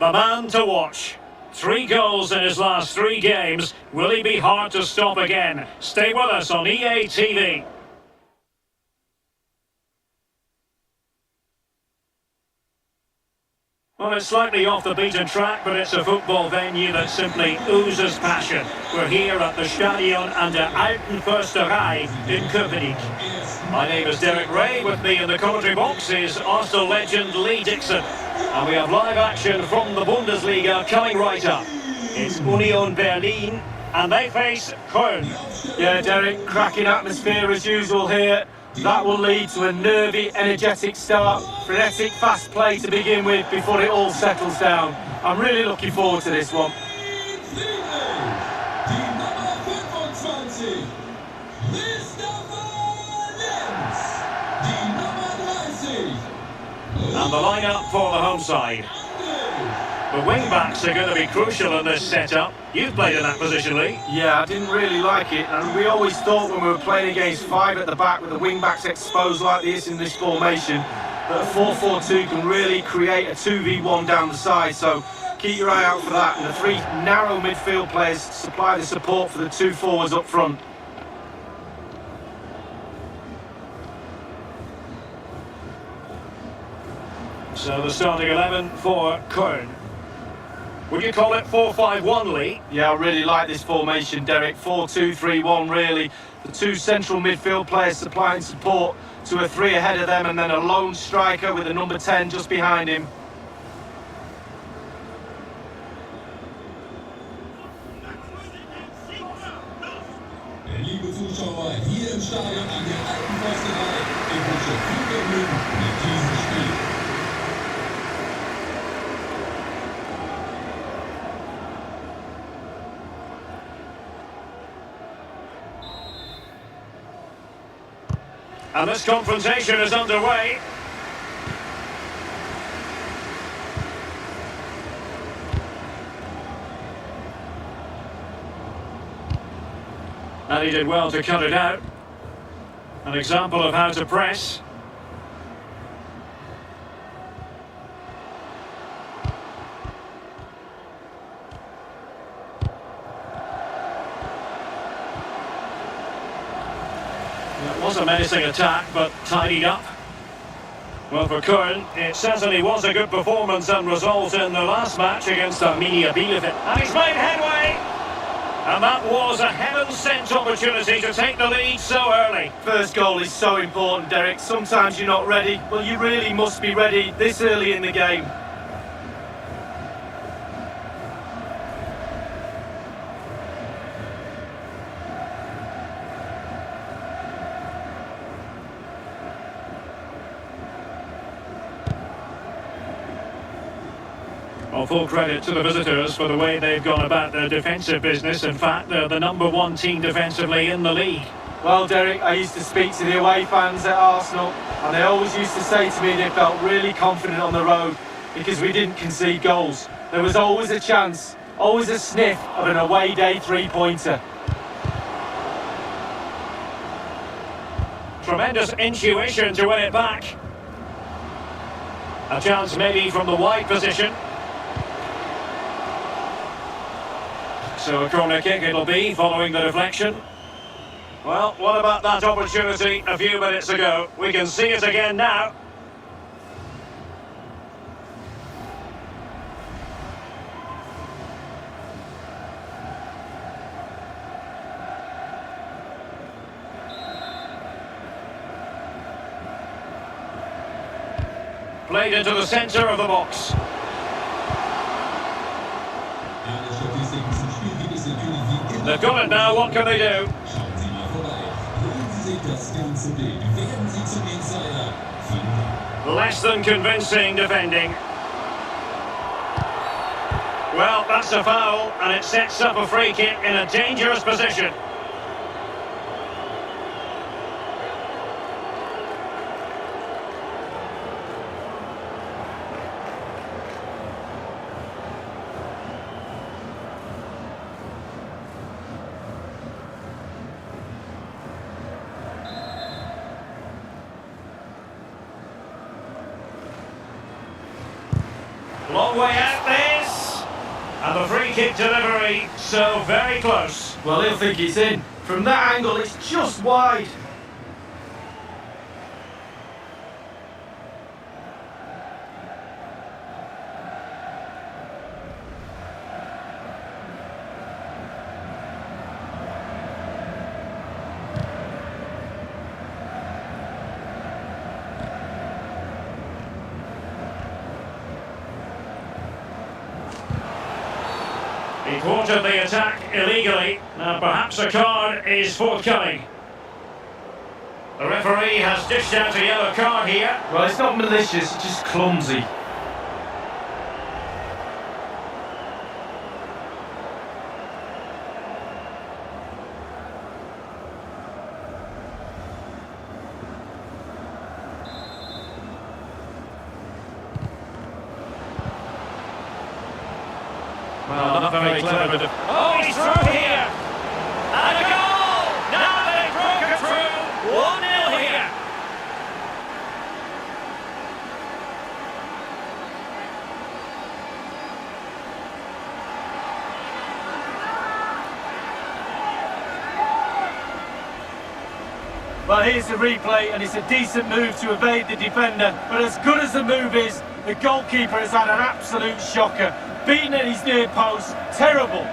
[SPEAKER 1] The man to watch. 3 goals in his last 3 games. Will he be hard to stop again? Stay with us on EA TV. Well, it's slightly off the beaten track, but it's a football venue that simply oozes passion. We're here at the Stadion an der Alten Försterei in Köpenick. My name is Derek Ray. With me in the commentary box is Arsenal legend Lee Dixon. And we have live action from the Bundesliga coming right up. It's Union Berlin, and they face Köln.
[SPEAKER 3] Yeah, Derek, cracking atmosphere as usual here. That will lead to a nervy, energetic start, frenetic, fast play to begin with before it all settles down. I'm really looking forward to this one.
[SPEAKER 1] And the lineup for the home side. The wing-backs are going to be crucial in this setup. You've played in that position, Lee.
[SPEAKER 3] Yeah, I didn't really like it, and we always thought when we were playing against 5 at the back with the wing-backs exposed like this in this formation, that a 4-4-2 can really create a 2v1 down the side, so keep your eye out for that. And the 3 narrow midfield players supply the support for the 2 forwards up front.
[SPEAKER 1] So the starting 11 for Köln. Would you call it 4-5-1, Lee?
[SPEAKER 3] Yeah, I really like this formation, Derek. 4-2-3-1, really. The 2 central midfield players supplying support to a 3 ahead of them, and then a lone striker with a number 10 just behind him.
[SPEAKER 4] Liebe Zuschauer, hier im Stadion an der Alten Försterei. Ich wünsche viel Vergnügen mit diesem Spiel.
[SPEAKER 1] And this confrontation is underway. And he did well to cut it out. An example of how to press. It was a menacing attack, but tidied up. Well, for Köln, it certainly was a good performance and result in the last match against Arminia Bielefeld. And he's made headway! And that was a heaven-sent opportunity to take the lead so early.
[SPEAKER 3] First goal is so important, Derek. Sometimes you're not ready. Well, you really must be ready this early in the game.
[SPEAKER 1] Well, full credit to the visitors for the way they've gone about their defensive business. In fact, they're the #1 team defensively in the league.
[SPEAKER 3] Well, Derek, I used to speak to the away fans at Arsenal, and they always used to say to me they felt really confident on the road because we didn't concede goals. There was always a chance, always a sniff of an away day 3-pointer.
[SPEAKER 1] Tremendous intuition to win it back. A chance maybe from the wide position. So a corner kick it'll be, following the deflection. Well, what about that opportunity a few minutes ago? We can see it again now. Played into the centre of the box. They've got it now, what can they do? Less than convincing defending. Well, that's a foul, and it sets up a free kick in a dangerous position. Long way out this. And the free kick delivery, so very close.
[SPEAKER 2] Well, he'll think it's in. From that angle, it's just wide.
[SPEAKER 1] He thwarted the attack illegally. Now perhaps a card is forthcoming. The referee has dished out a yellow card here.
[SPEAKER 2] Well, it's not malicious, it's just clumsy.
[SPEAKER 1] Well, not very clever. Oh, he's through here! And a goal! Now they've broken through! 1-0 here!
[SPEAKER 2] Well, here's the replay, and it's a decent move to evade the defender. But as good as the move is, the goalkeeper has had an absolute shocker. Beaten at his near post, terrible.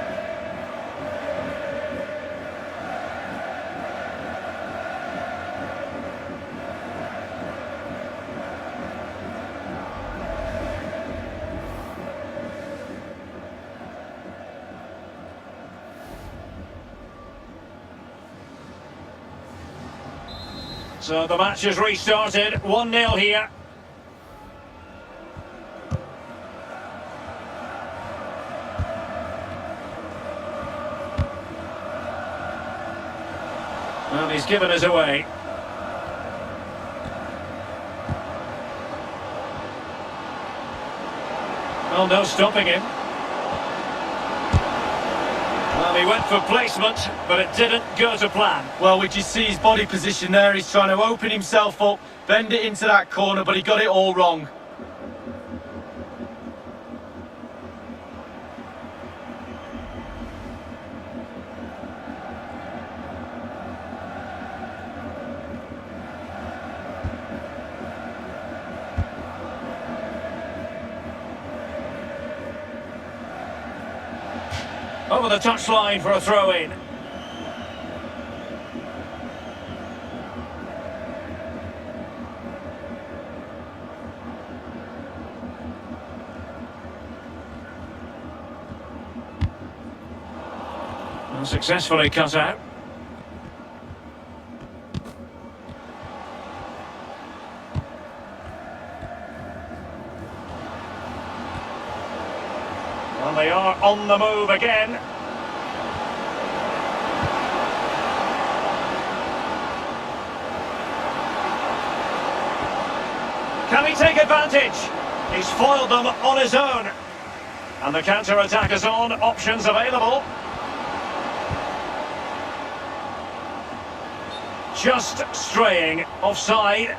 [SPEAKER 1] So the match has restarted, 1-0 here. Well, he's given us away. Well, no stopping him. Well, he went for placement, but it didn't go to plan.
[SPEAKER 2] Well, we just see his body position there. He's trying to open himself up, bend it into that corner, but he got it all wrong.
[SPEAKER 1] Over the touchline for a throw-in. Successfully cut out. And they are on the move again. Can he take advantage? He's foiled them on his own. And the counter-attack is on, options available. Just straying offside.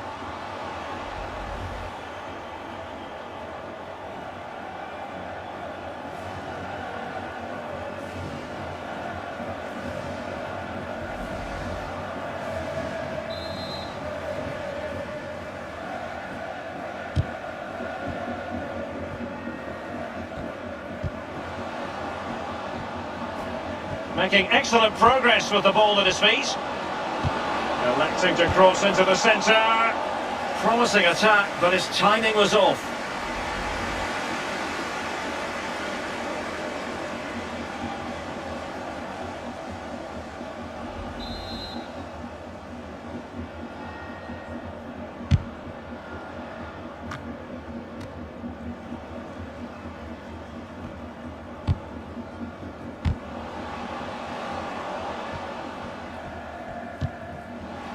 [SPEAKER 1] Making excellent progress with the ball at his feet. Electing to cross into the centre. Promising attack, but his timing was off.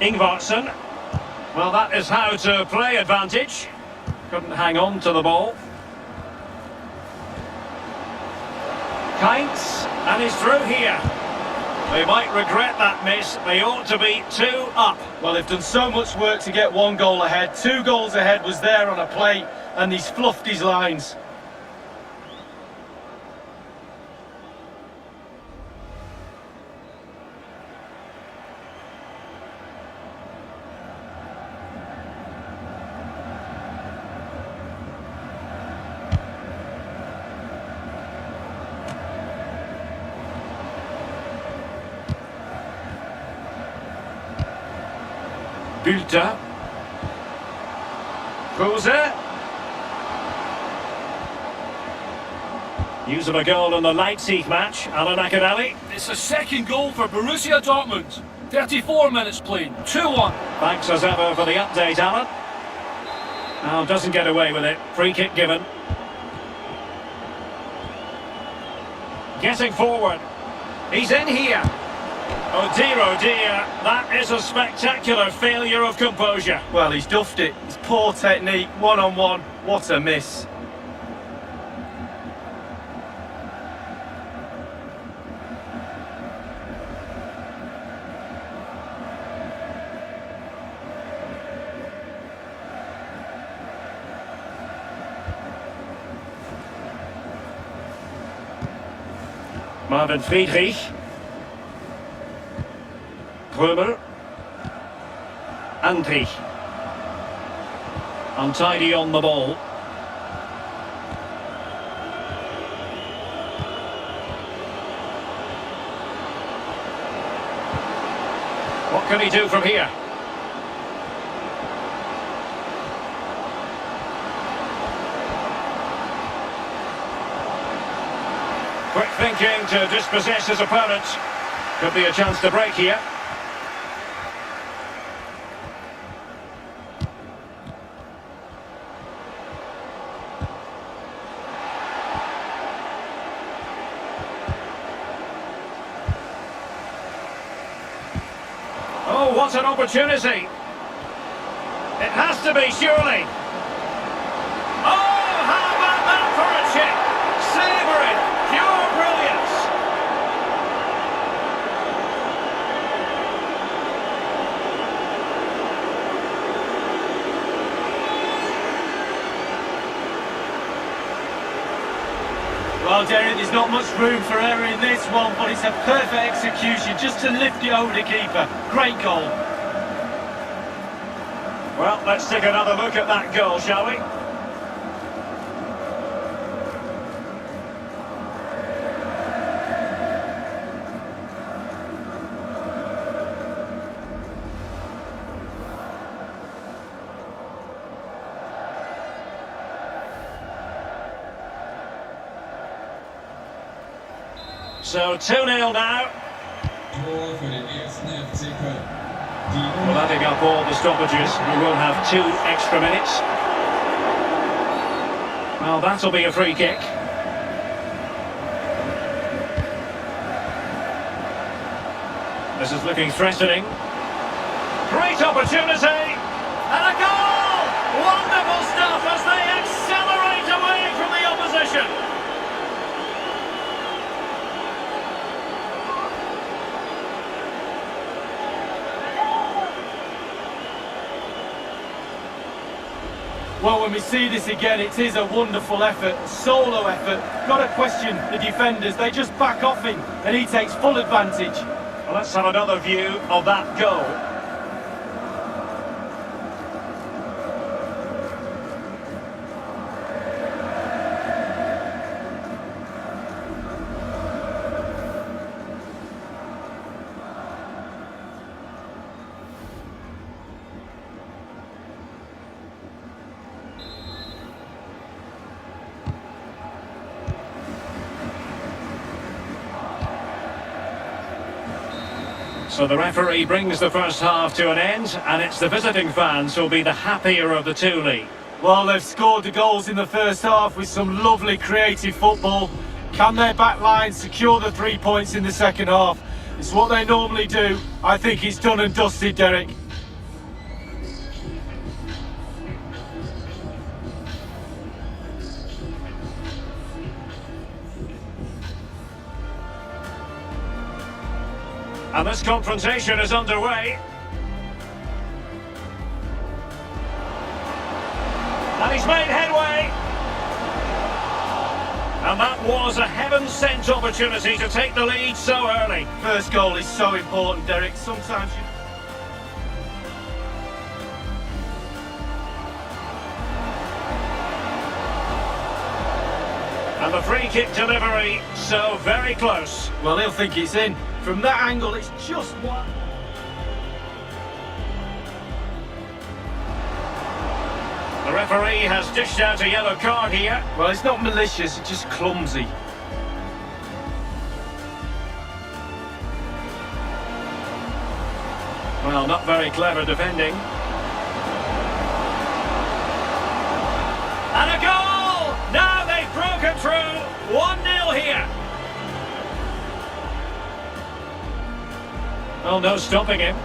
[SPEAKER 1] Ingvarsson. Well, that is how to play advantage. Couldn't hang on to the ball. Kainz, and he's through here. They might regret that miss. They ought to be 2 up.
[SPEAKER 2] Well, they've done so much work to get 1 goal ahead. 2 goals ahead was there on a plate, and he's fluffed his lines.
[SPEAKER 1] Bülter. Kruse. News of a goal in the Leipzig match, Alan Akinali.
[SPEAKER 5] It's a second goal for Borussia Dortmund. 34 minutes played, 2-1.
[SPEAKER 1] Thanks as ever for the update, Alan. Now doesn't get away with it. Free kick given. Getting forward. He's in here. Oh dear, that is a spectacular failure of composure.
[SPEAKER 2] Well, he's duffed it. It's poor technique, one-on-one. What a miss.
[SPEAKER 1] Marvin Friedrich. Prömel. Andrich. Untidy on the ball. What can he do from here? Quick thinking to dispossess his opponent. Could be a chance to break here. Oh, what an opportunity! It has to be, surely! Oh, how about that for a chip? Savouring, pure brilliance!
[SPEAKER 3] Well, Derek, there's not much room for error in this one, but it's a perfect execution just to lift it over the keeper. Great goal.
[SPEAKER 1] Well, let's take another look at that goal, shall we? So 2-0 now.
[SPEAKER 4] Tor für den ersten FC Köln.
[SPEAKER 1] Well, adding up all the stoppages, we will have 2 extra minutes. Well, that'll be a free kick. This is looking threatening. Great opportunity! And a goal! Wonderful stuff as they accelerate away from the opposition.
[SPEAKER 3] Well, when we see this again, it is a wonderful effort, a solo effort. Got to question the defenders. They just back off him, and he takes full advantage.
[SPEAKER 1] Well, let's have another view of that goal. So the referee brings the first half to an end, and it's the visiting fans who'll be the happier of the two, Lee.
[SPEAKER 3] Well, they've scored the goals in the first half with some lovely creative football. Can their back line secure the 3 points in the second half? It's what they normally do. I think it's done and dusted, Derek.
[SPEAKER 1] And this confrontation is underway. And he's made headway. And that was a heaven-sent opportunity to take the lead so early.
[SPEAKER 3] First goal is so important, Derek. Sometimes you...
[SPEAKER 1] And the free kick delivery, so very close.
[SPEAKER 3] Well, he'll think it's in. From that angle, it's just one.
[SPEAKER 1] referee has dished out a yellow card here.
[SPEAKER 3] Well, it's not malicious, it's just clumsy.
[SPEAKER 1] Well, not very clever defending. And a goal! Now they've broken through. 1-0 here. Well, no stopping him.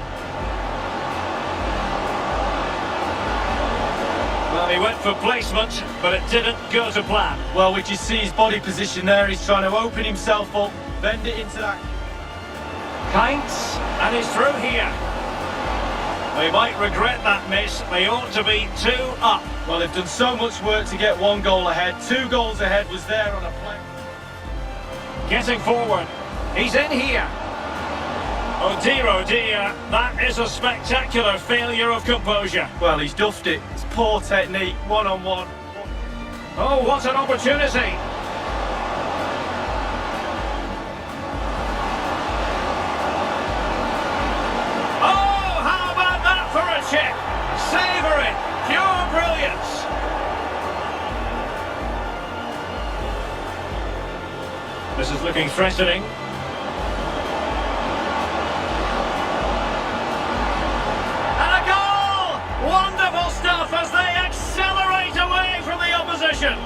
[SPEAKER 1] Well, he went for placement, but it didn't go to plan.
[SPEAKER 3] Well, we just see his body position there. He's trying to open himself up, bend it into that.
[SPEAKER 1] Kites, and he's through here. They might regret that miss. They ought to be 2 up.
[SPEAKER 3] Well, they've done so much work to get 1 goal ahead. 2 goals ahead was there on a play.
[SPEAKER 1] Getting forward. He's in here. Oh dear, that is a spectacular failure of composure.
[SPEAKER 3] Well, he's duffed it. It's poor technique, one-on-one.
[SPEAKER 1] Oh, what an opportunity. Oh, how about that for a chip? Savour it. Pure brilliance. This is looking threatening. Wonderful stuff as they accelerate away from the opposition.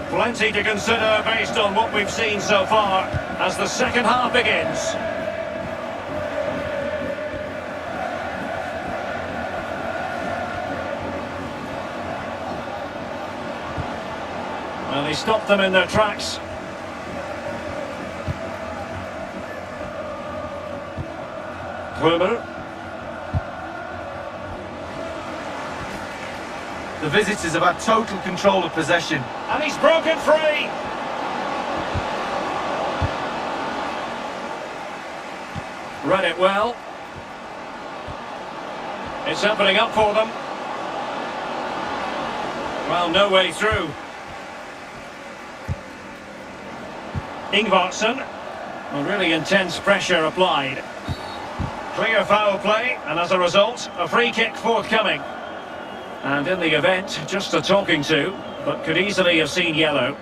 [SPEAKER 1] Plenty to consider based on what we've seen so far as the second half begins. Well, he stopped them in their tracks. Kluber.
[SPEAKER 3] The visitors have had total control of possession.
[SPEAKER 1] And he's broken free. Read it well. It's opening up for them. Well, no way through. Ingvarsson. Well, really intense pressure applied. Clear foul play, and as a result, a free kick forthcoming. And in the event, just a talking to, but could easily have seen yellow.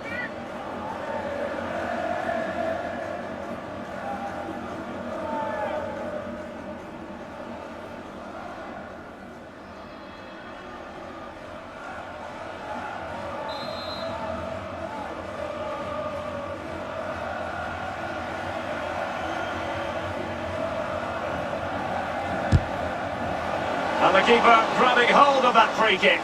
[SPEAKER 1] And the keeper grabbing hold of that free kick.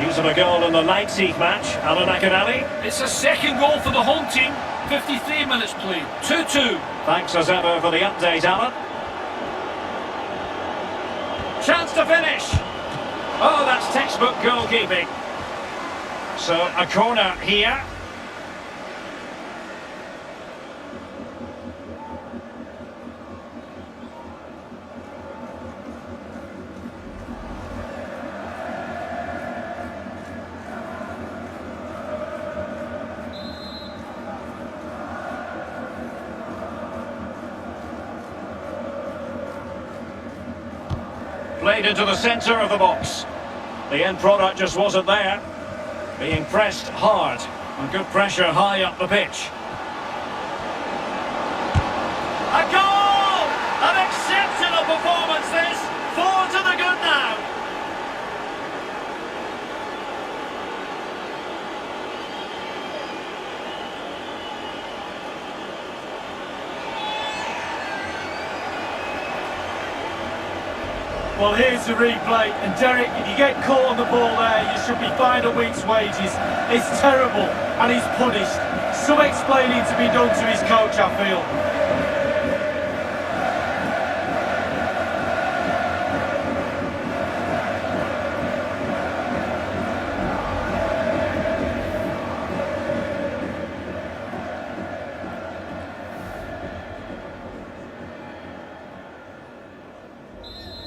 [SPEAKER 1] News of a goal in the Leipzig match, Alan Akinali.
[SPEAKER 5] It's a second goal for the home team. 53 minutes played. 2-2.
[SPEAKER 1] Thanks as ever for the update, Alan. Chance to finish. Oh, that's textbook goalkeeping. So a corner here. Played into the centre of the box. The end product just wasn't there. Being pressed hard and good pressure high up the pitch. A goal! An exceptional performance this. 4 to the good now.
[SPEAKER 3] Well, here's the replay, and Derek, if you get caught on the ball there, you should be fined a week's wages. It's terrible, and he's punished. Some explaining to be done to his coach, I feel.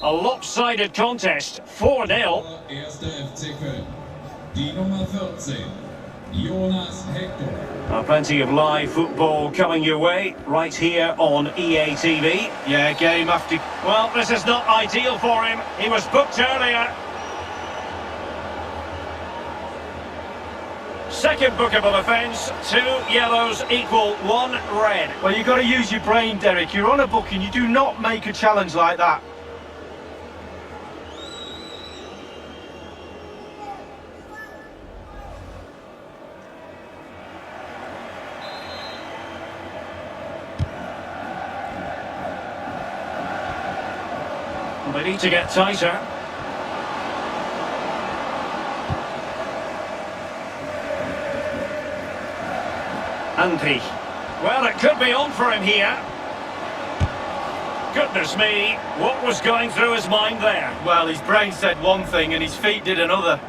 [SPEAKER 1] A lopsided contest, 4-0.
[SPEAKER 4] Erster FC Köln. Die Nummer 14, Jonas Hector.
[SPEAKER 1] Plenty of live football coming your way right here on EA TV.
[SPEAKER 2] Yeah, game after...
[SPEAKER 1] Well, this is not ideal for him. He was booked earlier. Second bookable offence, 2 yellows equal 1 red.
[SPEAKER 2] Well, you've got to use your brain, Derek. You're on a booking. You do not make a challenge like that.
[SPEAKER 1] They need to get tighter. Anpi. Well, it could be on for him here. Goodness me, what was going through his mind there?
[SPEAKER 2] Well, his brain said one thing and his feet did another.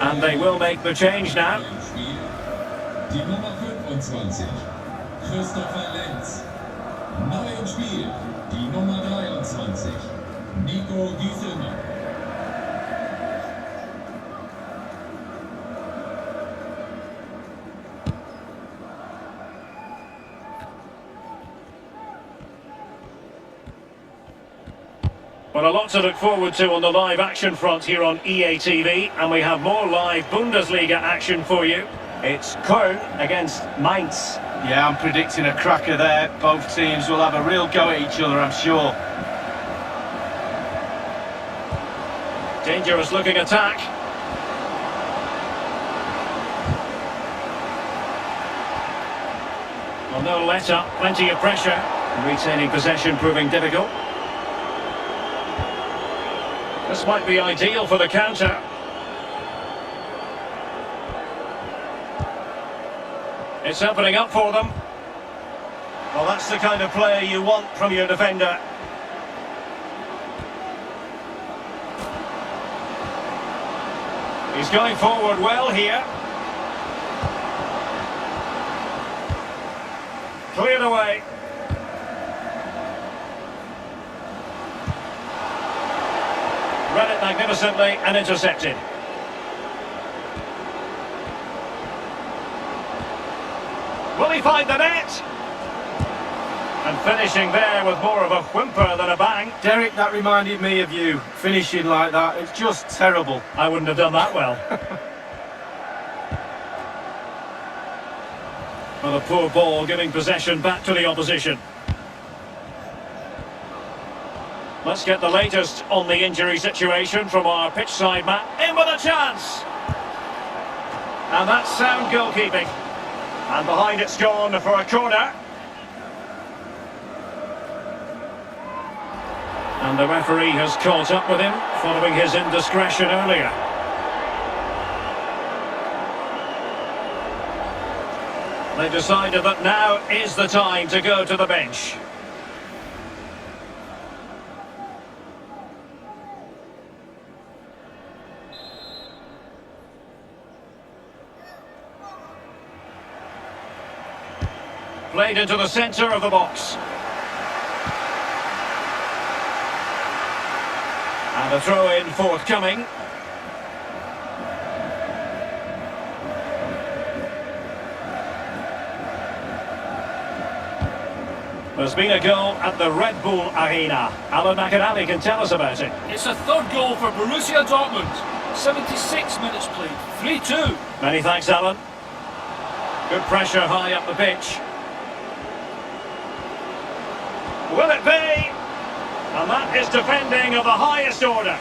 [SPEAKER 1] And they will make the change now.
[SPEAKER 4] Die Nummer 25, Christopher Lenz. Neu im Spiel, die Nummer 23, Nico Gieselmann.
[SPEAKER 1] But a lot to look forward to on the live action front here on EA TV, and we have more live Bundesliga action for you. It's Köln against Mainz.
[SPEAKER 2] Yeah, I'm predicting a cracker there. Both teams will have a real go at each other, I'm sure.
[SPEAKER 1] Dangerous looking attack. Well, no let up, plenty of pressure. Retaining possession proving difficult. This might be ideal for the counter. It's opening up for them. Well, that's the kind of player you want from your defender. He's going forward well here. Cleared away. Read it magnificently and intercepted. Will he find the net? And finishing there with more of a whimper than a bang.
[SPEAKER 2] Derek, that reminded me of you, finishing like that. It's just terrible.
[SPEAKER 1] I wouldn't have done that well. Well, a poor ball giving possession back to the opposition. Let's get the latest on the injury situation from our pitch side man. In with a chance! And that's sound goalkeeping. And behind it's gone for a corner. And the referee has caught up with him following his indiscretion earlier. They've decided that now is the time to go to the bench. Played into the centre of the box. And a throw-in forthcoming. There's been a goal at the Red Bull Arena. Alan McAnally can tell us about it.
[SPEAKER 5] It's a third goal for Borussia Dortmund. 76 minutes played. 3-2.
[SPEAKER 1] Many thanks, Alan. Good pressure high up the pitch. Will it be? And that is defending of the highest order.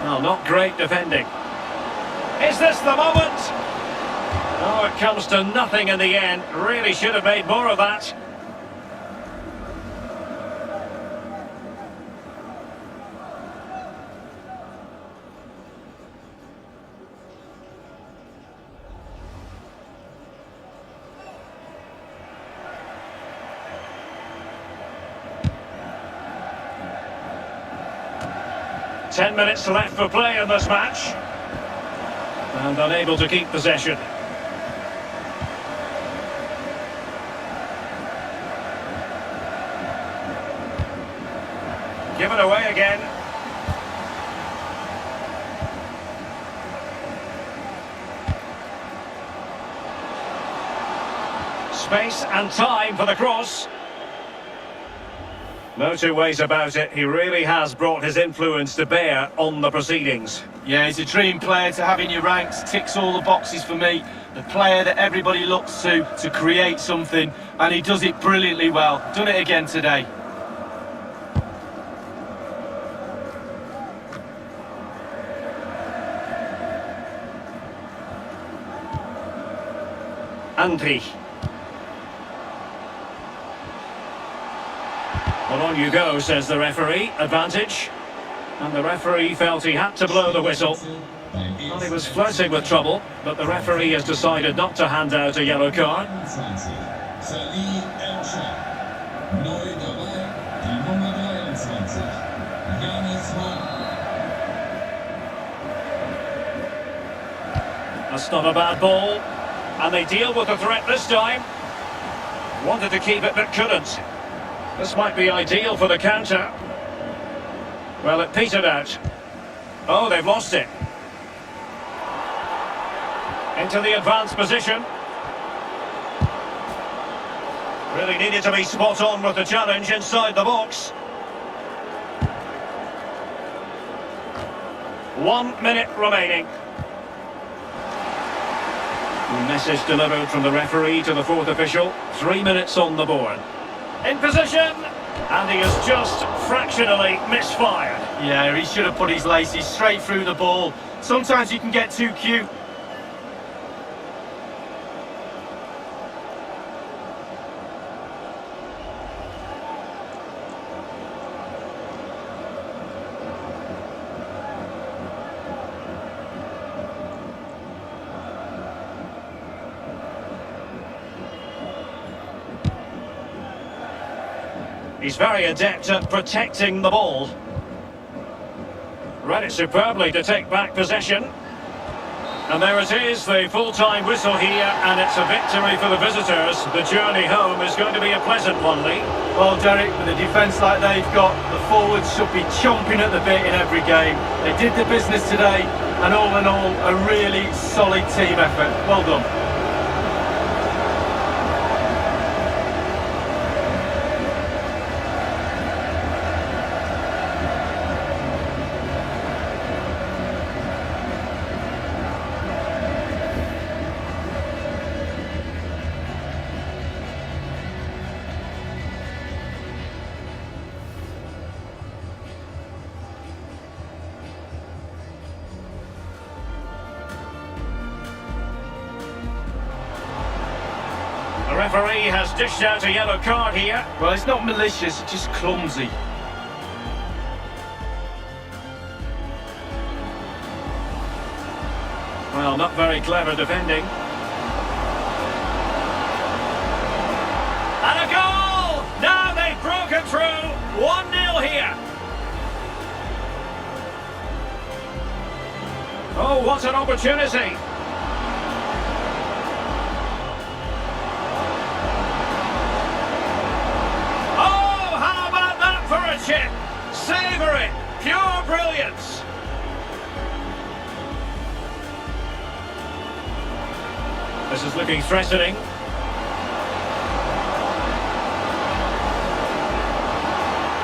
[SPEAKER 1] Well, not great defending. Is this the moment? Oh, it comes to nothing in the end. Really should have made more of that. 10 minutes left for play in this match. And unable to keep possession. Given away again. Space and time for the cross. No two ways about it, he really has brought his influence to bear on the proceedings.
[SPEAKER 3] Yeah, he's a dream player to have in your ranks, ticks all the boxes for me. The player that everybody looks to create something, and he does it brilliantly well. Done it again today.
[SPEAKER 1] Andri. Well, on you go, says the referee. Advantage. And the referee felt he had to blow the whistle. Well, he was flirting with trouble, but the referee has decided not to hand out a yellow card. That's not a bad ball. And they deal with the threat this time. Wanted to keep it, but couldn't. This might be ideal for the counter. Well, it petered out. Oh, they've lost it. Into the advanced position. Really needed to be spot on with the challenge inside the box. 1 minute remaining. Message delivered from the referee to the fourth official. 3 minutes on the board. In position, and he has just fractionally misfired.
[SPEAKER 3] Yeah, he should have put his laces straight through the ball. Sometimes you can get too cute.
[SPEAKER 1] He's very adept at protecting the ball. Read it superbly to take back possession. And there it is, the full-time whistle here, and it's a victory for the visitors. The journey home is going to be a pleasant one, Lee.
[SPEAKER 3] Well, Derek, with a defence like they've got, the forwards should be chomping at the bit in every game. They did the business today, and all in all, a really solid team effort. Well done.
[SPEAKER 1] The referee has dished out a yellow card here.
[SPEAKER 3] Well, it's not malicious, it's just clumsy.
[SPEAKER 1] Well, not very clever defending. And a goal! Now they've broken through. 1-0 here. Oh, what an opportunity. Chip, savour it, pure brilliance. This is looking threatening.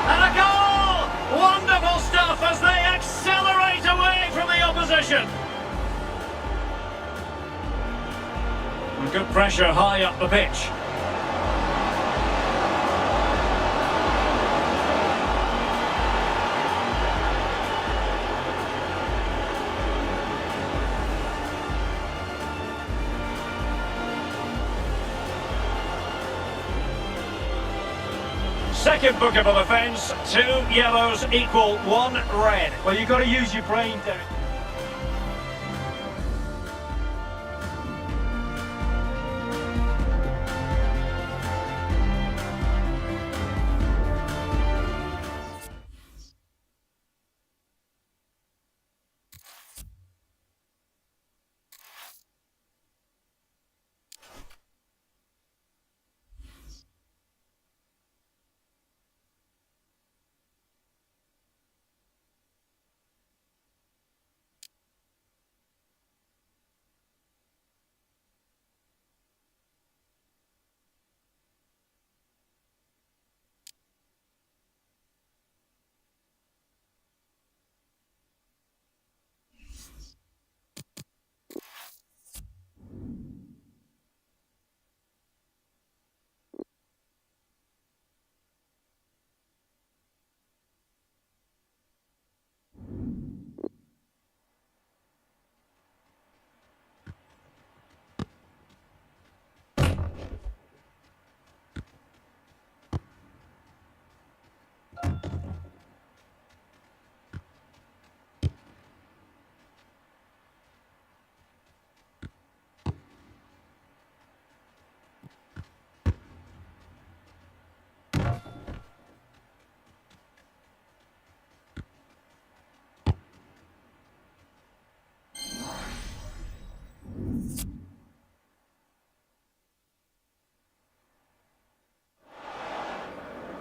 [SPEAKER 1] And a goal! Wonderful stuff as they accelerate away from the opposition. And good pressure high up the pitch. Second bookable offence, 2 yellows equal 1 red.
[SPEAKER 3] Well, you've got to use your brain, Derek.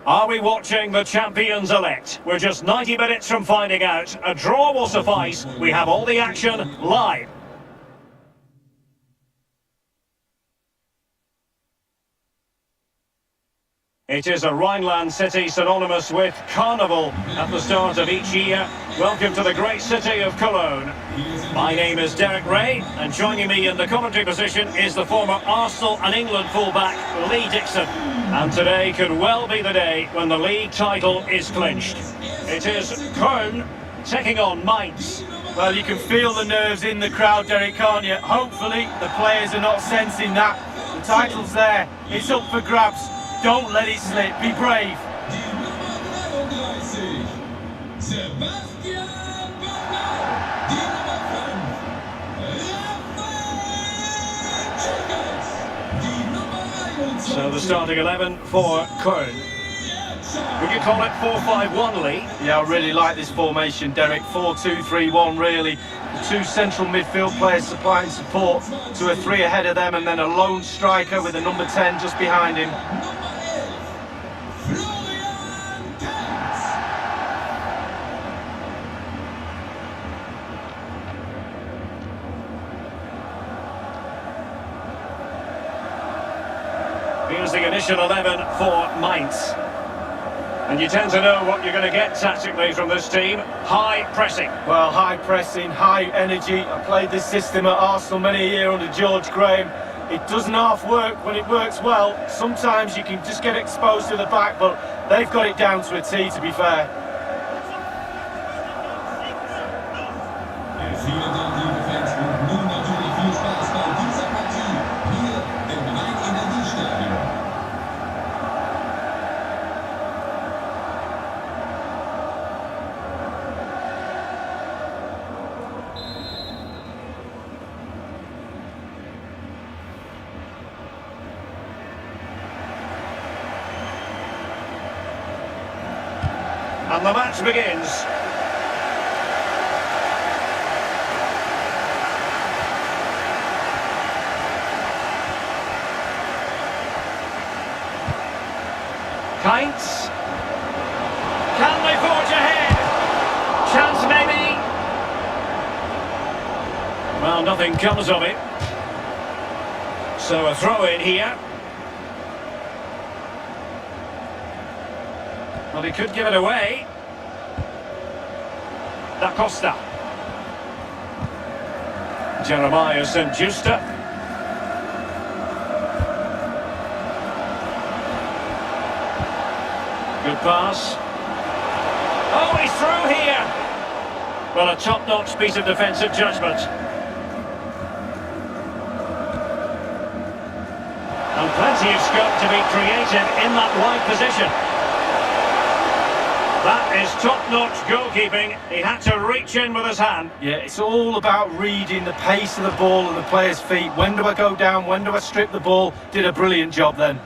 [SPEAKER 1] Are we watching the champions-elect? We're just 90 minutes from finding out. A draw will suffice. We have all the action live. It is a Rhineland city synonymous with carnival at the start of each year. Welcome to the great city of Cologne. My name is Derek Ray, and joining me in the commentary position is the former Arsenal and England fullback, Lee Dixon. And today could well be the day when the league title is clinched. It is Köln taking on Mainz.
[SPEAKER 2] Well, you can feel the nerves in the crowd, Derek, can't you? Hopefully the players are not sensing that. The title's there, it's up for grabs. Don't let it slip, be brave.
[SPEAKER 1] So the starting 11 for Köln. Would you call it 4-5-1, Lee?
[SPEAKER 2] Yeah, I really like this formation, Derek. 4-2-3-1, really. The two central midfield players supplying support to a three ahead of them, and then a lone striker with a number 10 just behind him.
[SPEAKER 1] Here's the initial 11 for Mainz. And you tend to know what you're going to get tactically from this team. High pressing.
[SPEAKER 2] Well, high pressing, high energy. I played this system at Arsenal many a year under George Graham. It doesn't half work when it works well. Sometimes you can just get exposed to the back, but they've got it down to a T, to be fair.
[SPEAKER 1] And the match begins. Kainz. Can they forge ahead? Chance maybe. Well, nothing comes of it. So a throw in here. Well, he could give it away. Da Costa. Jeremiah St. Justa. Good pass. Oh, he's through here. Well, a top-notch piece of defensive judgment. And plenty of scope to be creative in that wide position. That is top-notch goalkeeping. He had to reach in with his hand.
[SPEAKER 2] Yeah, it's all about reading the pace of the ball and the player's feet. When do I go down? When do I strip the ball? Did a brilliant job then.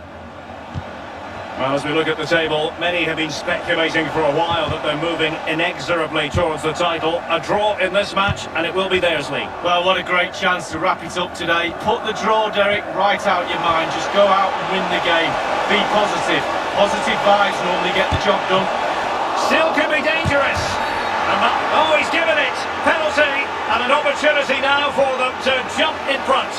[SPEAKER 1] Well, as we look at the table, many have been speculating for a while that they're moving inexorably towards the title. A draw in this match, and it will be theirs, Lee.
[SPEAKER 2] Well, what a great chance to wrap it up today. Put the draw, Derek, right out your mind. Just go out and win the game. Be positive. Positive vibes normally get the job done.
[SPEAKER 1] Still can be dangerous. And oh, he's given it. Penalty, and an opportunity now for them to jump in front.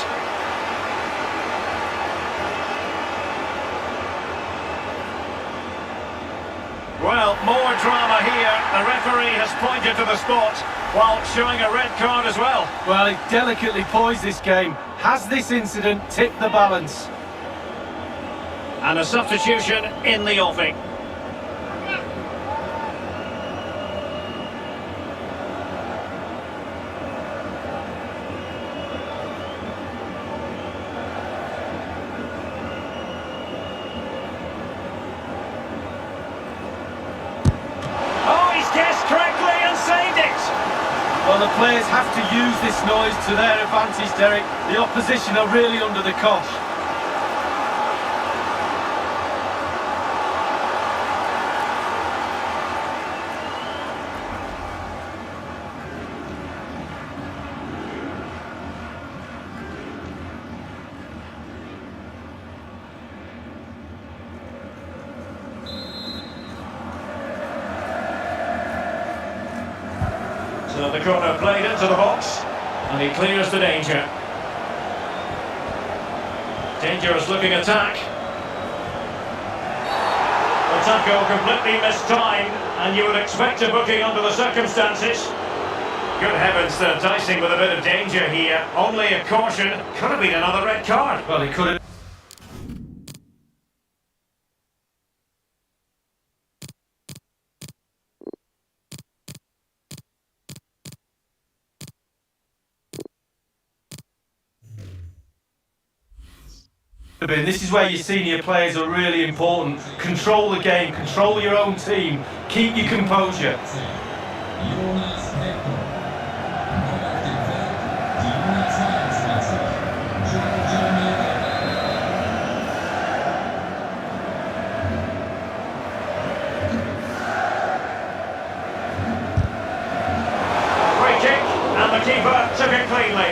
[SPEAKER 1] Well, more drama here. The referee has pointed to the spot while showing a red card as well.
[SPEAKER 2] Well, he delicately poised this game. Has this incident tipped the balance?
[SPEAKER 1] And a substitution in the offing.
[SPEAKER 2] Well, the players have to use this noise to their advantage, Derek. The opposition are really under the cosh.
[SPEAKER 1] The corner played into the box, and he clears the danger. Dangerous looking attack. The tackle completely mistimed, and you would expect a booking under the circumstances. Good heavens, they're dicing with a bit of danger here. Only a caution. Could have been another red card.
[SPEAKER 2] Well, he could have. This is where your senior players are really important. Control the game, control your own team, keep your composure.
[SPEAKER 4] Jonas Hector. Neu auf dem Feld die Nummer 22. Giorgio Miller.
[SPEAKER 1] Free kick, and the keeper took it cleanly.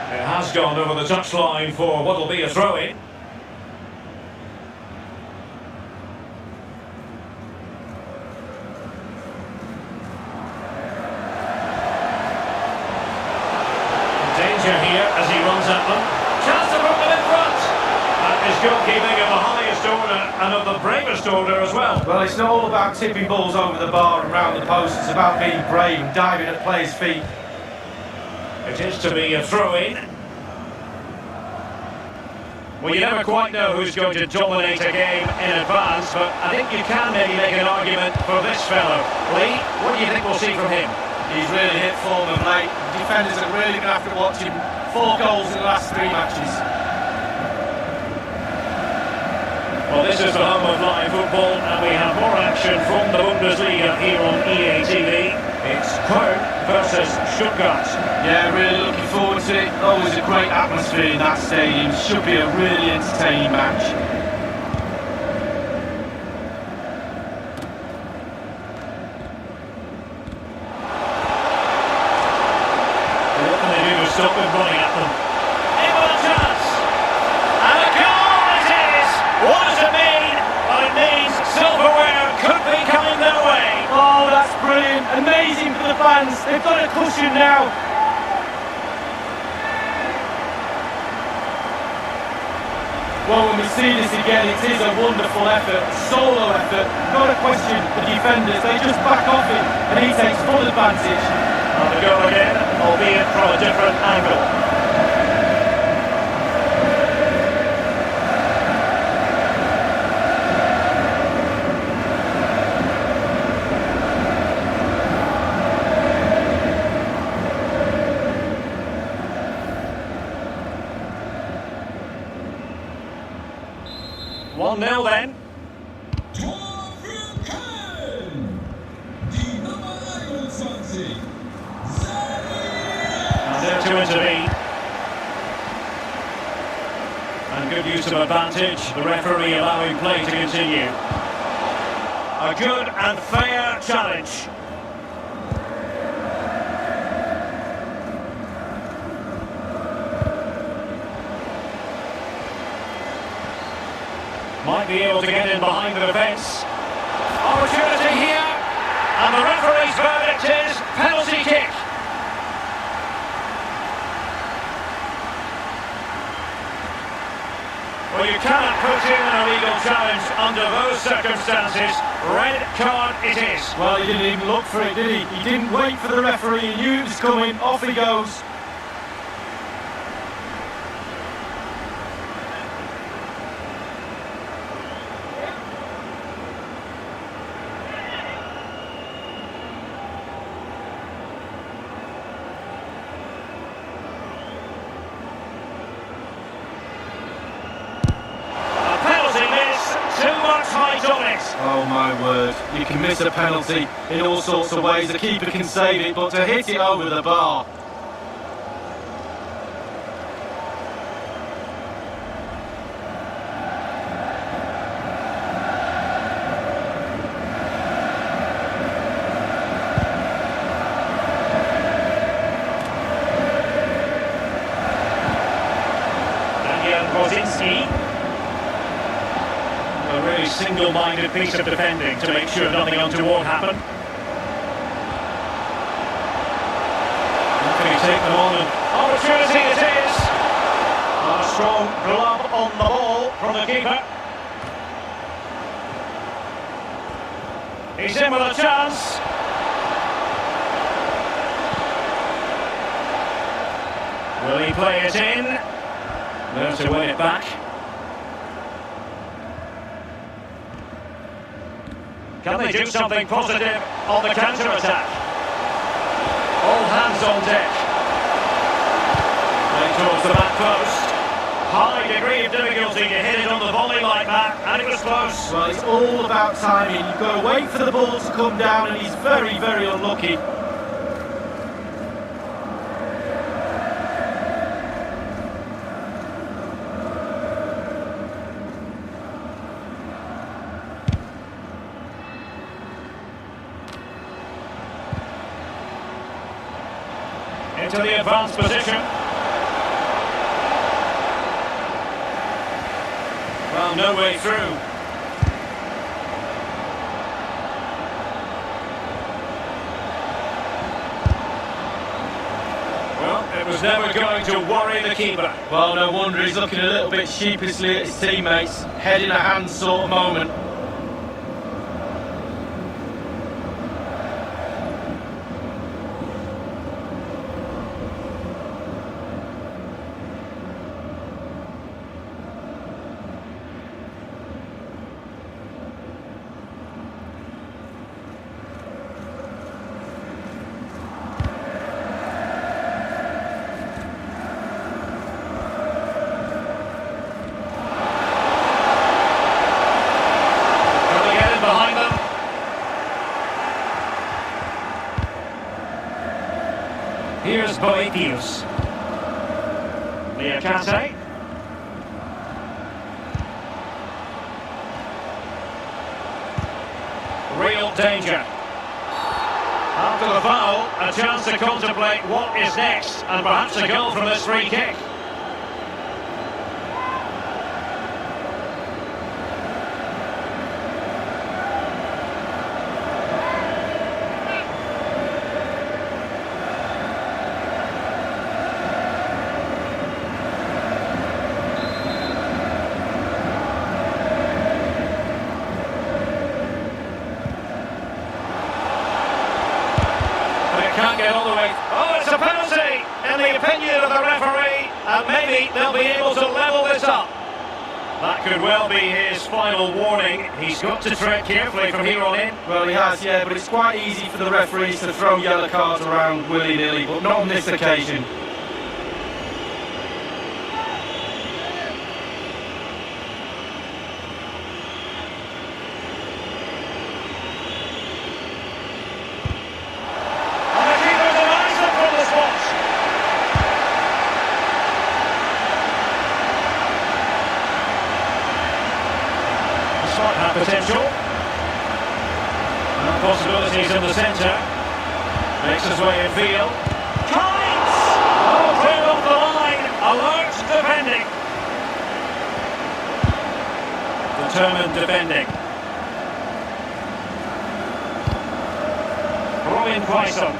[SPEAKER 1] It has gone over the touchline for what will be a throw-in. Danger here as he runs at them. Chance to put them in front. That is goalkeeping of the highest order and of the bravest order as well.
[SPEAKER 2] Well, it's not all about tipping balls over the bar and round the post. It's about being brave and diving at players' feet.
[SPEAKER 1] It is to be a throw-in. Well, you never quite know who's going to dominate a game in advance, but I think you can maybe make an argument for this fellow. Lee, what do you think we'll see from him?
[SPEAKER 2] He's really hit form of late. Defenders are really going to have to watch him. 4 goals in the last 3 matches.
[SPEAKER 1] Well, this is the home of live football, and we have more action from the Bundesliga here on EA TV. It's Köln versus Stuttgart.
[SPEAKER 2] Yeah, really looking forward to it. Always a great atmosphere in that stadium. Should be a really entertaining match.
[SPEAKER 1] What can they do to stop them running at them? In with a chance! And a goal it is! What does it mean? Well, it means silverware could be coming their way.
[SPEAKER 2] Oh, that's brilliant. Amazing for the fans. They've got a cushion now. Well, when we see this again, it is a wonderful effort, solo effort. Not a question, the defenders, they just back off him and he takes full advantage.
[SPEAKER 1] And the goal again, albeit from a different angle. One 0 then.
[SPEAKER 4] Tor für Köln. Die Nummer 21.
[SPEAKER 1] And there to intervene. And good use of advantage, the referee allowing play to continue. A good and fair challenge. Might be able to get in behind the defence. Opportunity here. And the referee's verdict is penalty kick. Well, you cannot put in an illegal challenge under those circumstances. Red card it is.
[SPEAKER 2] Well, he didn't even look for it, did he? He didn't wait for the referee, he knew it was coming, off he goes. Oh my word, you can miss a penalty in all sorts of ways, the keeper can save it, but to hit it over the bar.
[SPEAKER 1] single-minded piece of defending to make sure nothing untoward happened. Can he take them on? And opportunity it is! A strong glove on the ball from the keeper. He's in with a chance. Will he play it in? There to win it back. Can they do something positive on the counter-attack? All hands on deck. Playing towards the back post. High degree of difficulty to hit it on the volley like that, and it was close.
[SPEAKER 2] Well, it's all about timing. You've got to wait for the ball to come down, and he's very, very unlucky.
[SPEAKER 1] Into the advanced position. Well, no way through. Well, it was never going to worry the keeper.
[SPEAKER 2] Well, no wonder he's looking a little bit sheepishly at his teammates. Head in a hand sort of moment.
[SPEAKER 1] Here's Boetius. Liakate. Real danger. After the foul, a chance to contemplate what is next, and perhaps a goal from this free kick. Can't get all the way. Oh, it's a penalty in the opinion of the referee, and maybe they'll be able to level this up. That could well be his final warning. He's got to tread carefully from here on in.
[SPEAKER 2] Well, he has, yeah, but it's quite easy for the referees to throw yellow cards around willy-nilly, but not on this occasion.
[SPEAKER 1] Potential. And possibilities in the centre. Makes his way in field. Kites! Oh, cleared off the line. Alert defending. Determined defending. Robin Quaison.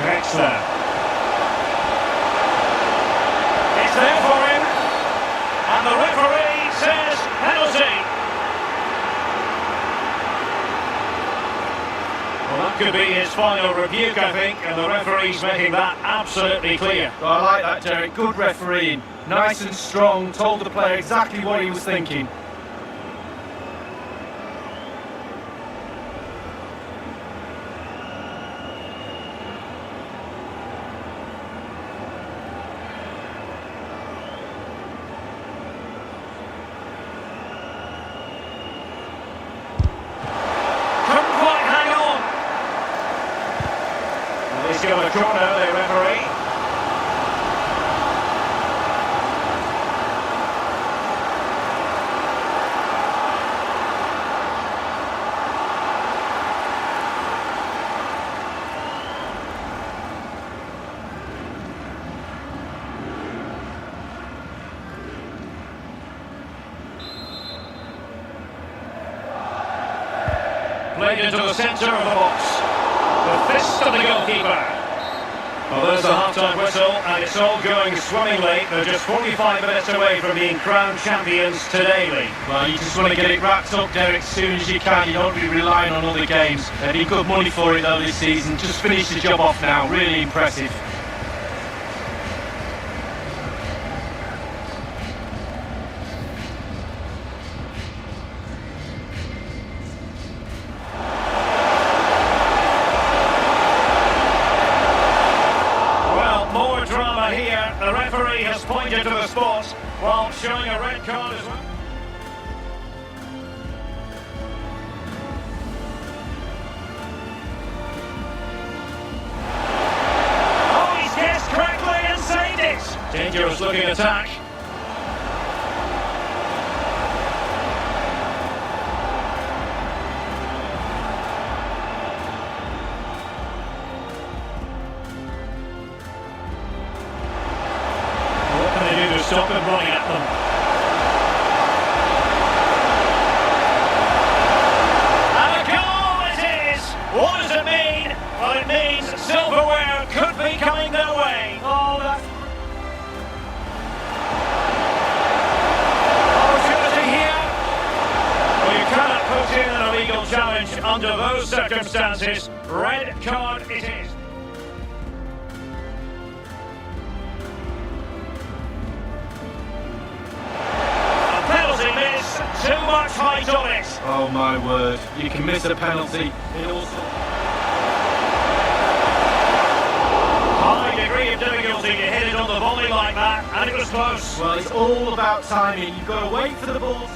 [SPEAKER 1] Grexler. It's there for him, and the referee says penalty. Well, that could be his final rebuke, I think, and the referee's making that absolutely clear.
[SPEAKER 2] Well, I like that, Derek. Good refereeing. Nice and strong, told the player exactly what he was thinking.
[SPEAKER 1] He's given a corner, the referee. Played into the centre of the box. The fist of the goalkeeper. Well, there's the half-time whistle, and it's all going swimmingly. They're just 45 minutes away from being crowned champions today, Lee.
[SPEAKER 2] Well, you just want to get it wrapped up, Derek, as soon as you can. You don't be relying on other games. They've been good money for it, though, this season. Just finish the job off now. Really impressive.
[SPEAKER 1] The referee has pointed to the spot while showing a red card as well. Oh, he's guessed correctly and saved it! Dangerous looking attack. Stop him running at them. And a goal it is! What does it mean? Well, it means silverware could be coming their way.
[SPEAKER 2] Oh, that's...
[SPEAKER 1] Opportunity here. Well, you cannot put in an illegal challenge under those circumstances. Red card it is. Too much height on it.
[SPEAKER 2] Oh my word, you can miss a penalty. It also...
[SPEAKER 1] High degree of difficulty to hit it on the volley like that, and it was close.
[SPEAKER 2] Well, it's all about timing. You've got to wait for the ball.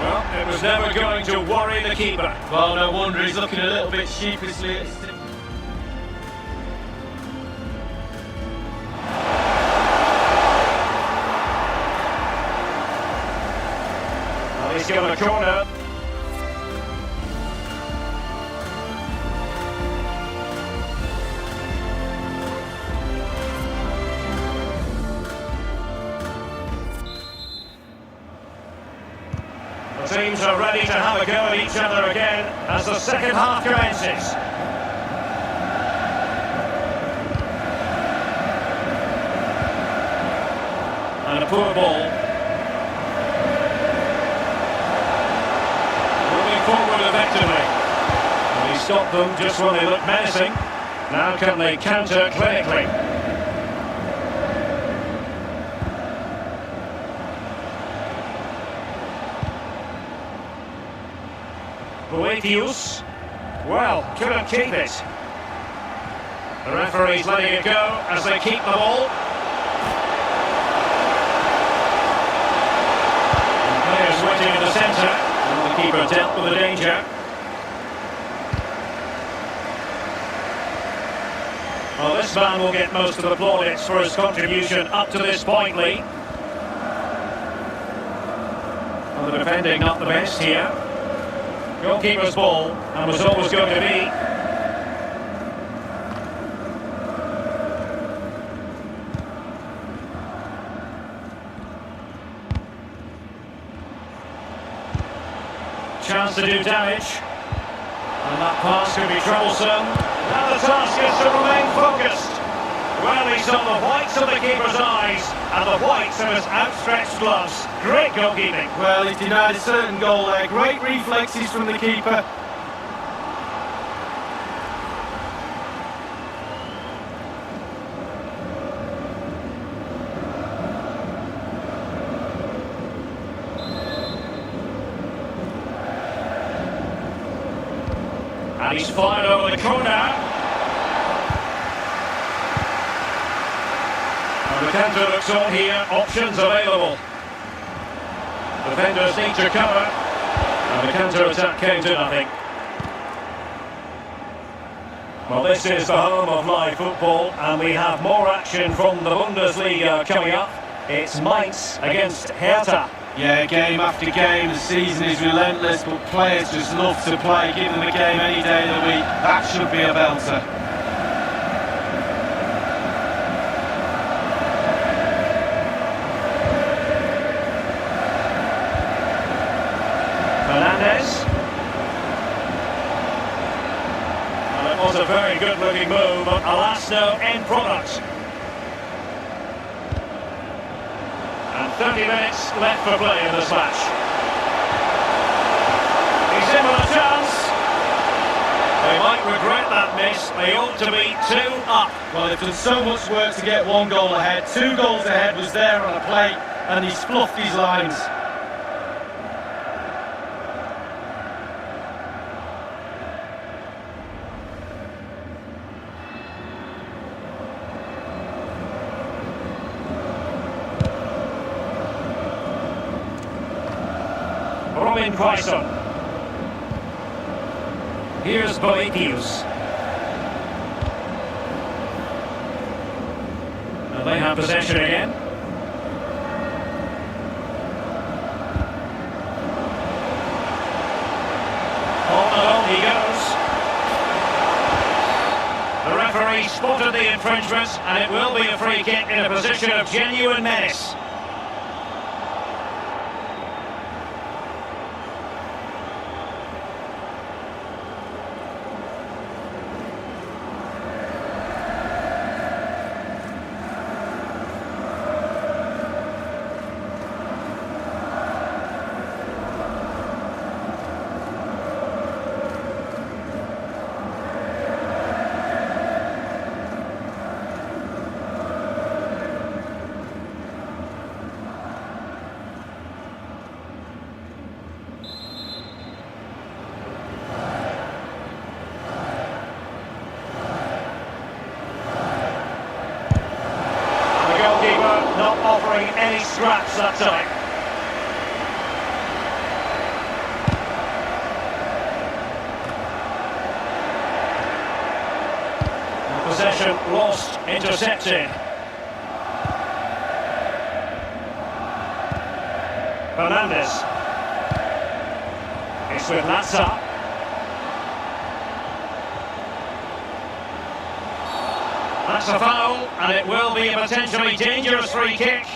[SPEAKER 1] Well, it was never going to worry the keeper.
[SPEAKER 2] Well, no wonder he's looking a little bit sheepishly at his...
[SPEAKER 1] He's given a corner. The teams are ready to have a go at each other again as the second half commences. And a poor ball. Forward effectively. And he stopped them just when they looked menacing. Now can they counter clinically? Boetius. Well, couldn't keep it. The referee's letting it go as they keep the ball. And players waiting in the centre. The keeper dealt with the danger. Well, this man will get most of the plaudits for his contribution up to this point, Lee. Well, the defending not the best here. Goalkeeper's ball, and was always going to be. Chance to do damage, and that pass could be troublesome. Now the task is to remain focused. Well, he saw the whites of the keeper's eyes and the whites of his outstretched gloves. Great goalkeeping.
[SPEAKER 2] Well, he's denied a certain goal there. Great reflexes from the keeper.
[SPEAKER 1] And he's fired over the corner. And the counter looks on here, options available. Defenders need to cover. And the counter-attack came to nothing. Well, this is the home of live football, and we have more action from the Bundesliga coming up. It's Mainz against Hertha.
[SPEAKER 2] Yeah, game after game, the season is relentless, but players just love to play. Give them a game any day of the week. That should be a belter.
[SPEAKER 1] was a very good-looking move, but alas, no end product. And 30 minutes left for play in this match. He's in with a chance. They might regret that miss. They ought to be 2 up.
[SPEAKER 2] Well, they've done so much work to get 1 goal ahead. 2 goals ahead was there on a plate, and he's fluffed his lines.
[SPEAKER 1] Robin Quaison. Here's Boetius. And they have possession again. On he goes. The referee spotted the infringement, and it will be a free kick in a position of genuine menace. Not offering any scraps that time. Possession lost, intercepted. Fernandes. It's with Lazza. That's a foul, and it will be a potentially dangerous free kick.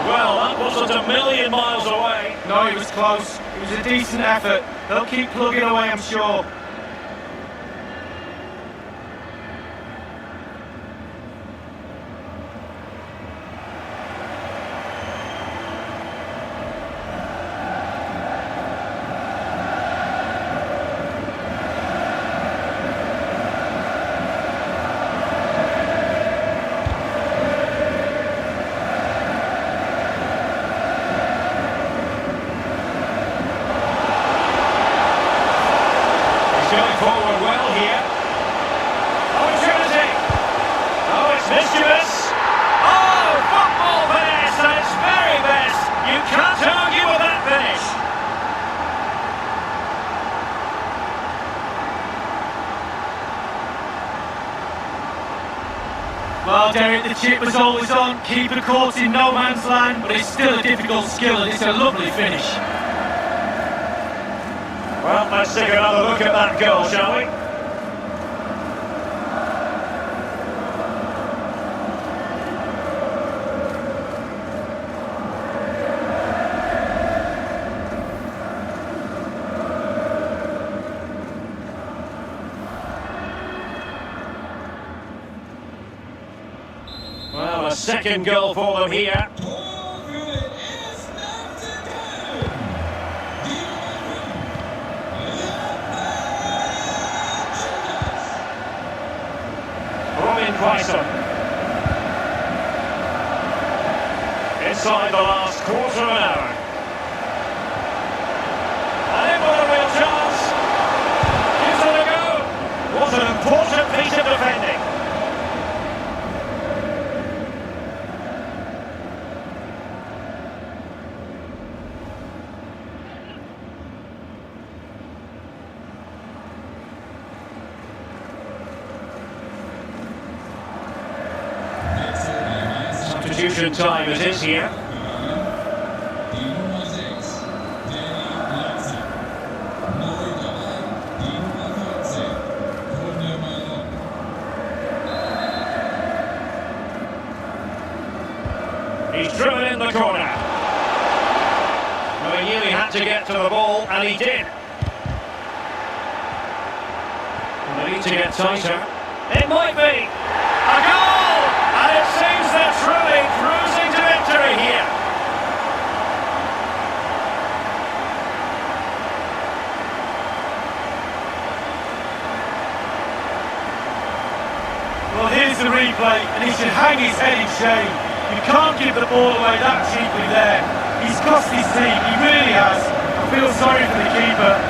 [SPEAKER 1] Well, that wasn't a million miles away.
[SPEAKER 2] No, he was close. It was a decent effort. They'll keep plugging away, I'm sure.
[SPEAKER 1] Going forward well here. Opportunity. Oh, it's mischievous. Oh, football finesse at its very best. You can't argue with that finish.
[SPEAKER 2] Well, Derek, the chip was always on. Keeper caught in no man's land, but it's still a difficult skill, and it's a lovely finish.
[SPEAKER 1] Well, let's take another look at that goal, shall we? Well, a second goal for them here. Quaison. Inside the last quarter of an hour. And in with a real chance. Gives it a go. What an important piece of defending. Substitution substitution time it is here.
[SPEAKER 4] Die Nummer 6, Danny Latze. Neu dabei, die Nummer 14, Kunde Malone.
[SPEAKER 1] He's driven in the corner. Well, he knew he had to get to the ball, and he did. And they need to get tighter. It might be a goal! And it seems they're truly cruising to victory here.
[SPEAKER 2] Well, here's the replay, and he should hang his head in shame. You can't give the ball away that cheaply there. He's cost his team, he really has. I feel sorry for the keeper.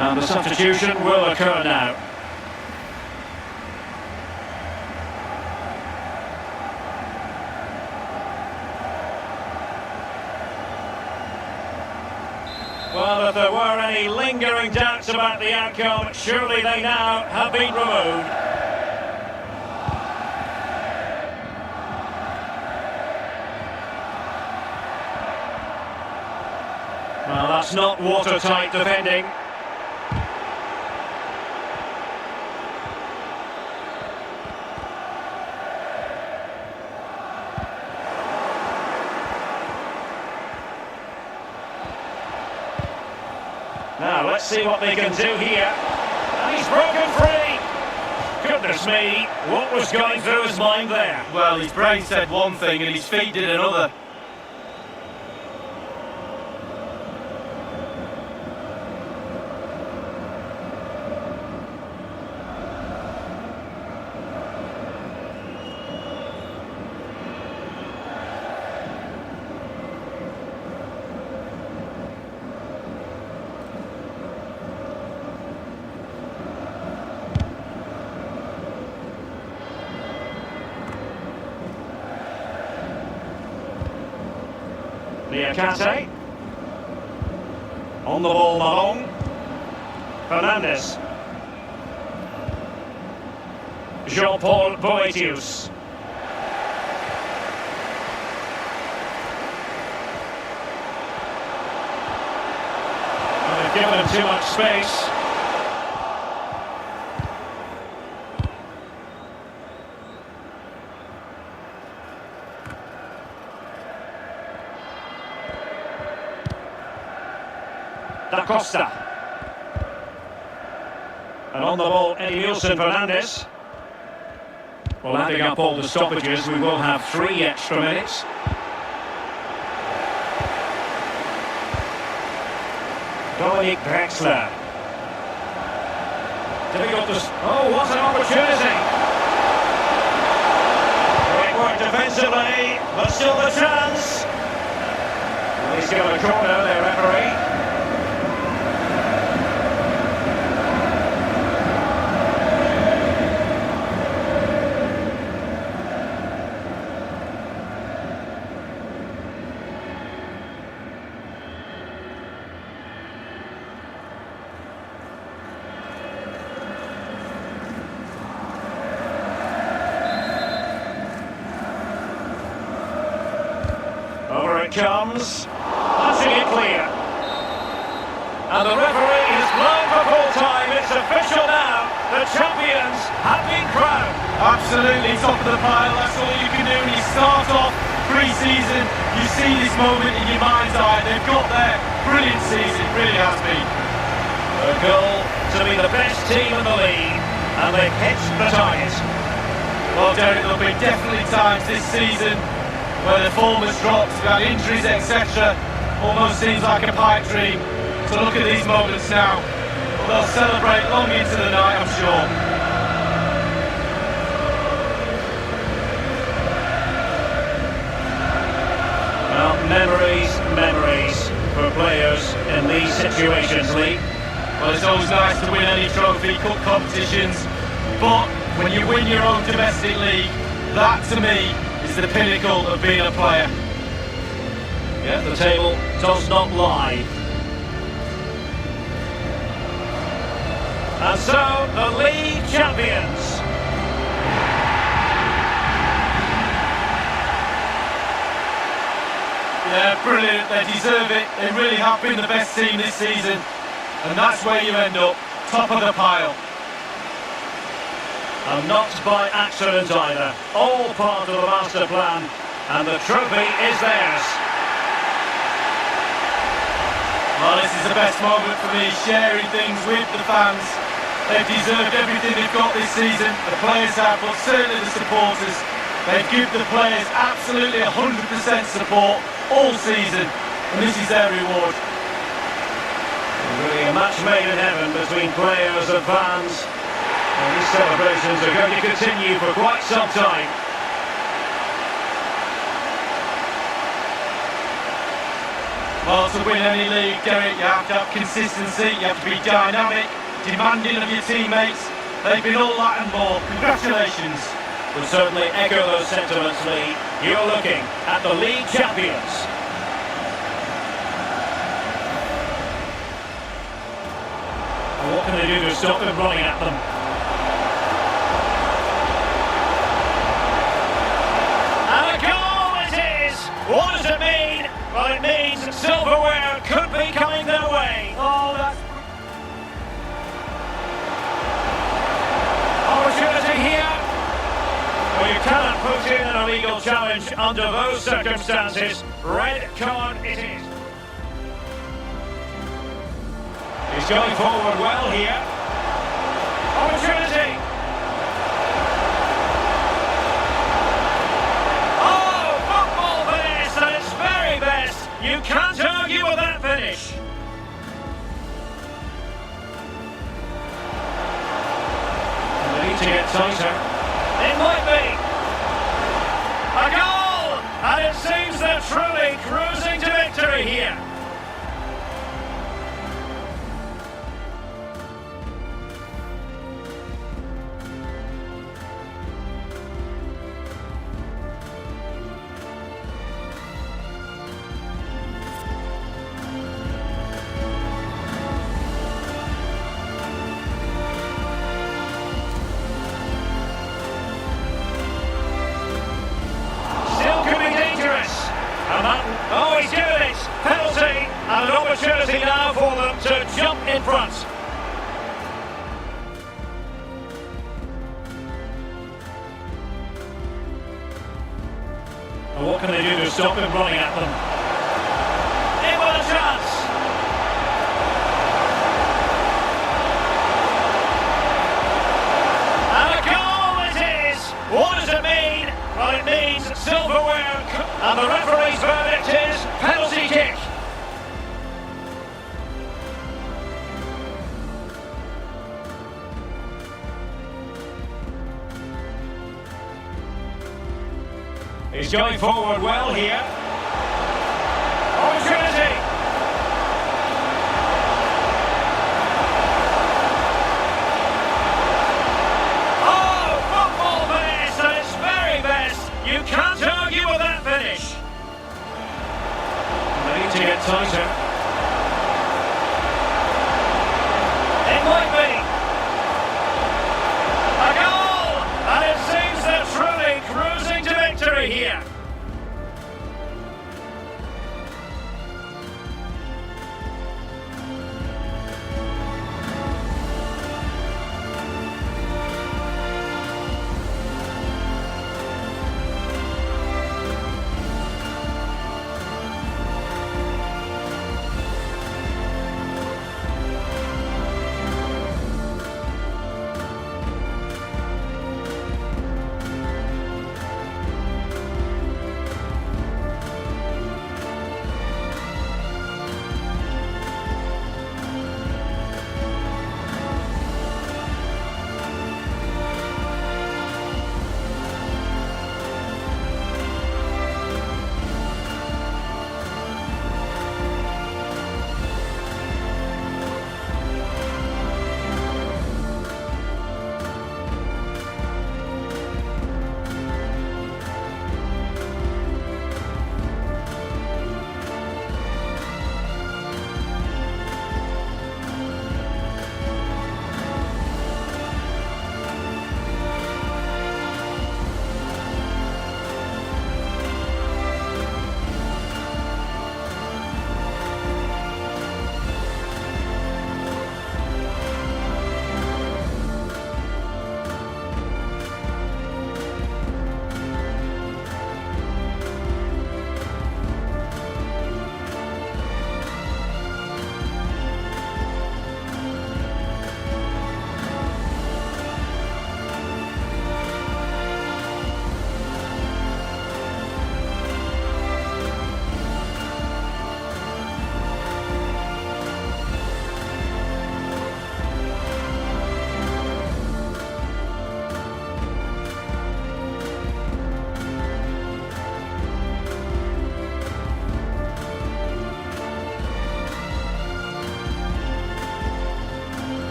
[SPEAKER 1] And the substitution will occur now. Well, if there were any lingering doubts about the outcome, surely they now have been removed. Well, that's not watertight defending. Now, let's see what they can do here. And he's broken free! Goodness me, what was going through his mind there?
[SPEAKER 2] Well, his brain said one thing and his feet did another.
[SPEAKER 1] Niakate. On the ball, Malone. Fernandes. Jean-Paul Boetius. They've given him too much space. Da Costa. And on the ball, Edilson Fernandes. Well, adding up all the stoppages, we will have 3 extra minutes. Dominic Drexler. Difficult to... Oh, what an opportunity! Great work defensively, but still the chance. Well, he's got a corner there, referee. Over it comes, passing it clear. And the referee has blown for full time. It's official now. The champions have been crowned.
[SPEAKER 2] Absolutely, top of the pile. That's all you can do when you start off pre-season. You see this moment in your mind's eye. They've got their brilliant season. It really has been.
[SPEAKER 1] A goal to be the best team in the league, and they've hitched the target.
[SPEAKER 2] Well, Derek, there'll be definitely times this season where the form has dropped, we've had injuries, etc. Almost seems like a pipe dream. to look at these moments now. They'll celebrate long into the night, I'm sure.
[SPEAKER 1] Well, memories for players in these situations, Lee.
[SPEAKER 2] Well, it's always nice to win any trophy, cup competitions, but when you win your own domestic league, that to me is the pinnacle of being a player.
[SPEAKER 1] Yeah, the table does not lie. And so, the league champions.
[SPEAKER 2] Yeah, brilliant, they deserve it. They really have been the best team this season. And that's where you end up, top of the pile.
[SPEAKER 1] And not by accident either. All part of the master plan. And the trophy is theirs.
[SPEAKER 2] Well, this is the best moment for me, sharing things with the fans. They've deserved everything they've got this season. The players have, but certainly the supporters. They've given the players absolutely 100% support all season, and this is their reward.
[SPEAKER 1] Really a match made in heaven between players and fans. And these celebrations are going to continue for quite some time.
[SPEAKER 2] Well, to win any league, Derek, you have to have consistency, you have to be dynamic, demanding of your teammates. They've been all that and more. Congratulations.
[SPEAKER 1] We'll certainly echo those sentiments, Lee. You're looking at the league champions. And what can they do to stop them running at them? And a goal it is! What does it mean? Well, it means silverware could be coming their way.
[SPEAKER 2] Oh, that's...
[SPEAKER 1] Opportunity here. Well, you cannot put in an illegal challenge under those circumstances. Red card it is. He's going forward well here. Opportunity. Oh, football finish at its very best. You can't argue with that finish. And they need to get tighter. It might be. A goal! And it seems they're truly cruising to victory here. Oh, he's given it! Penalty! And an opportunity now for them to jump in front. And what can they do to stop him running at them? In with a chance! And a goal it is! What does it mean? Well, it means silverware. And the referee's verdict is penalty kick. He's going forward well here.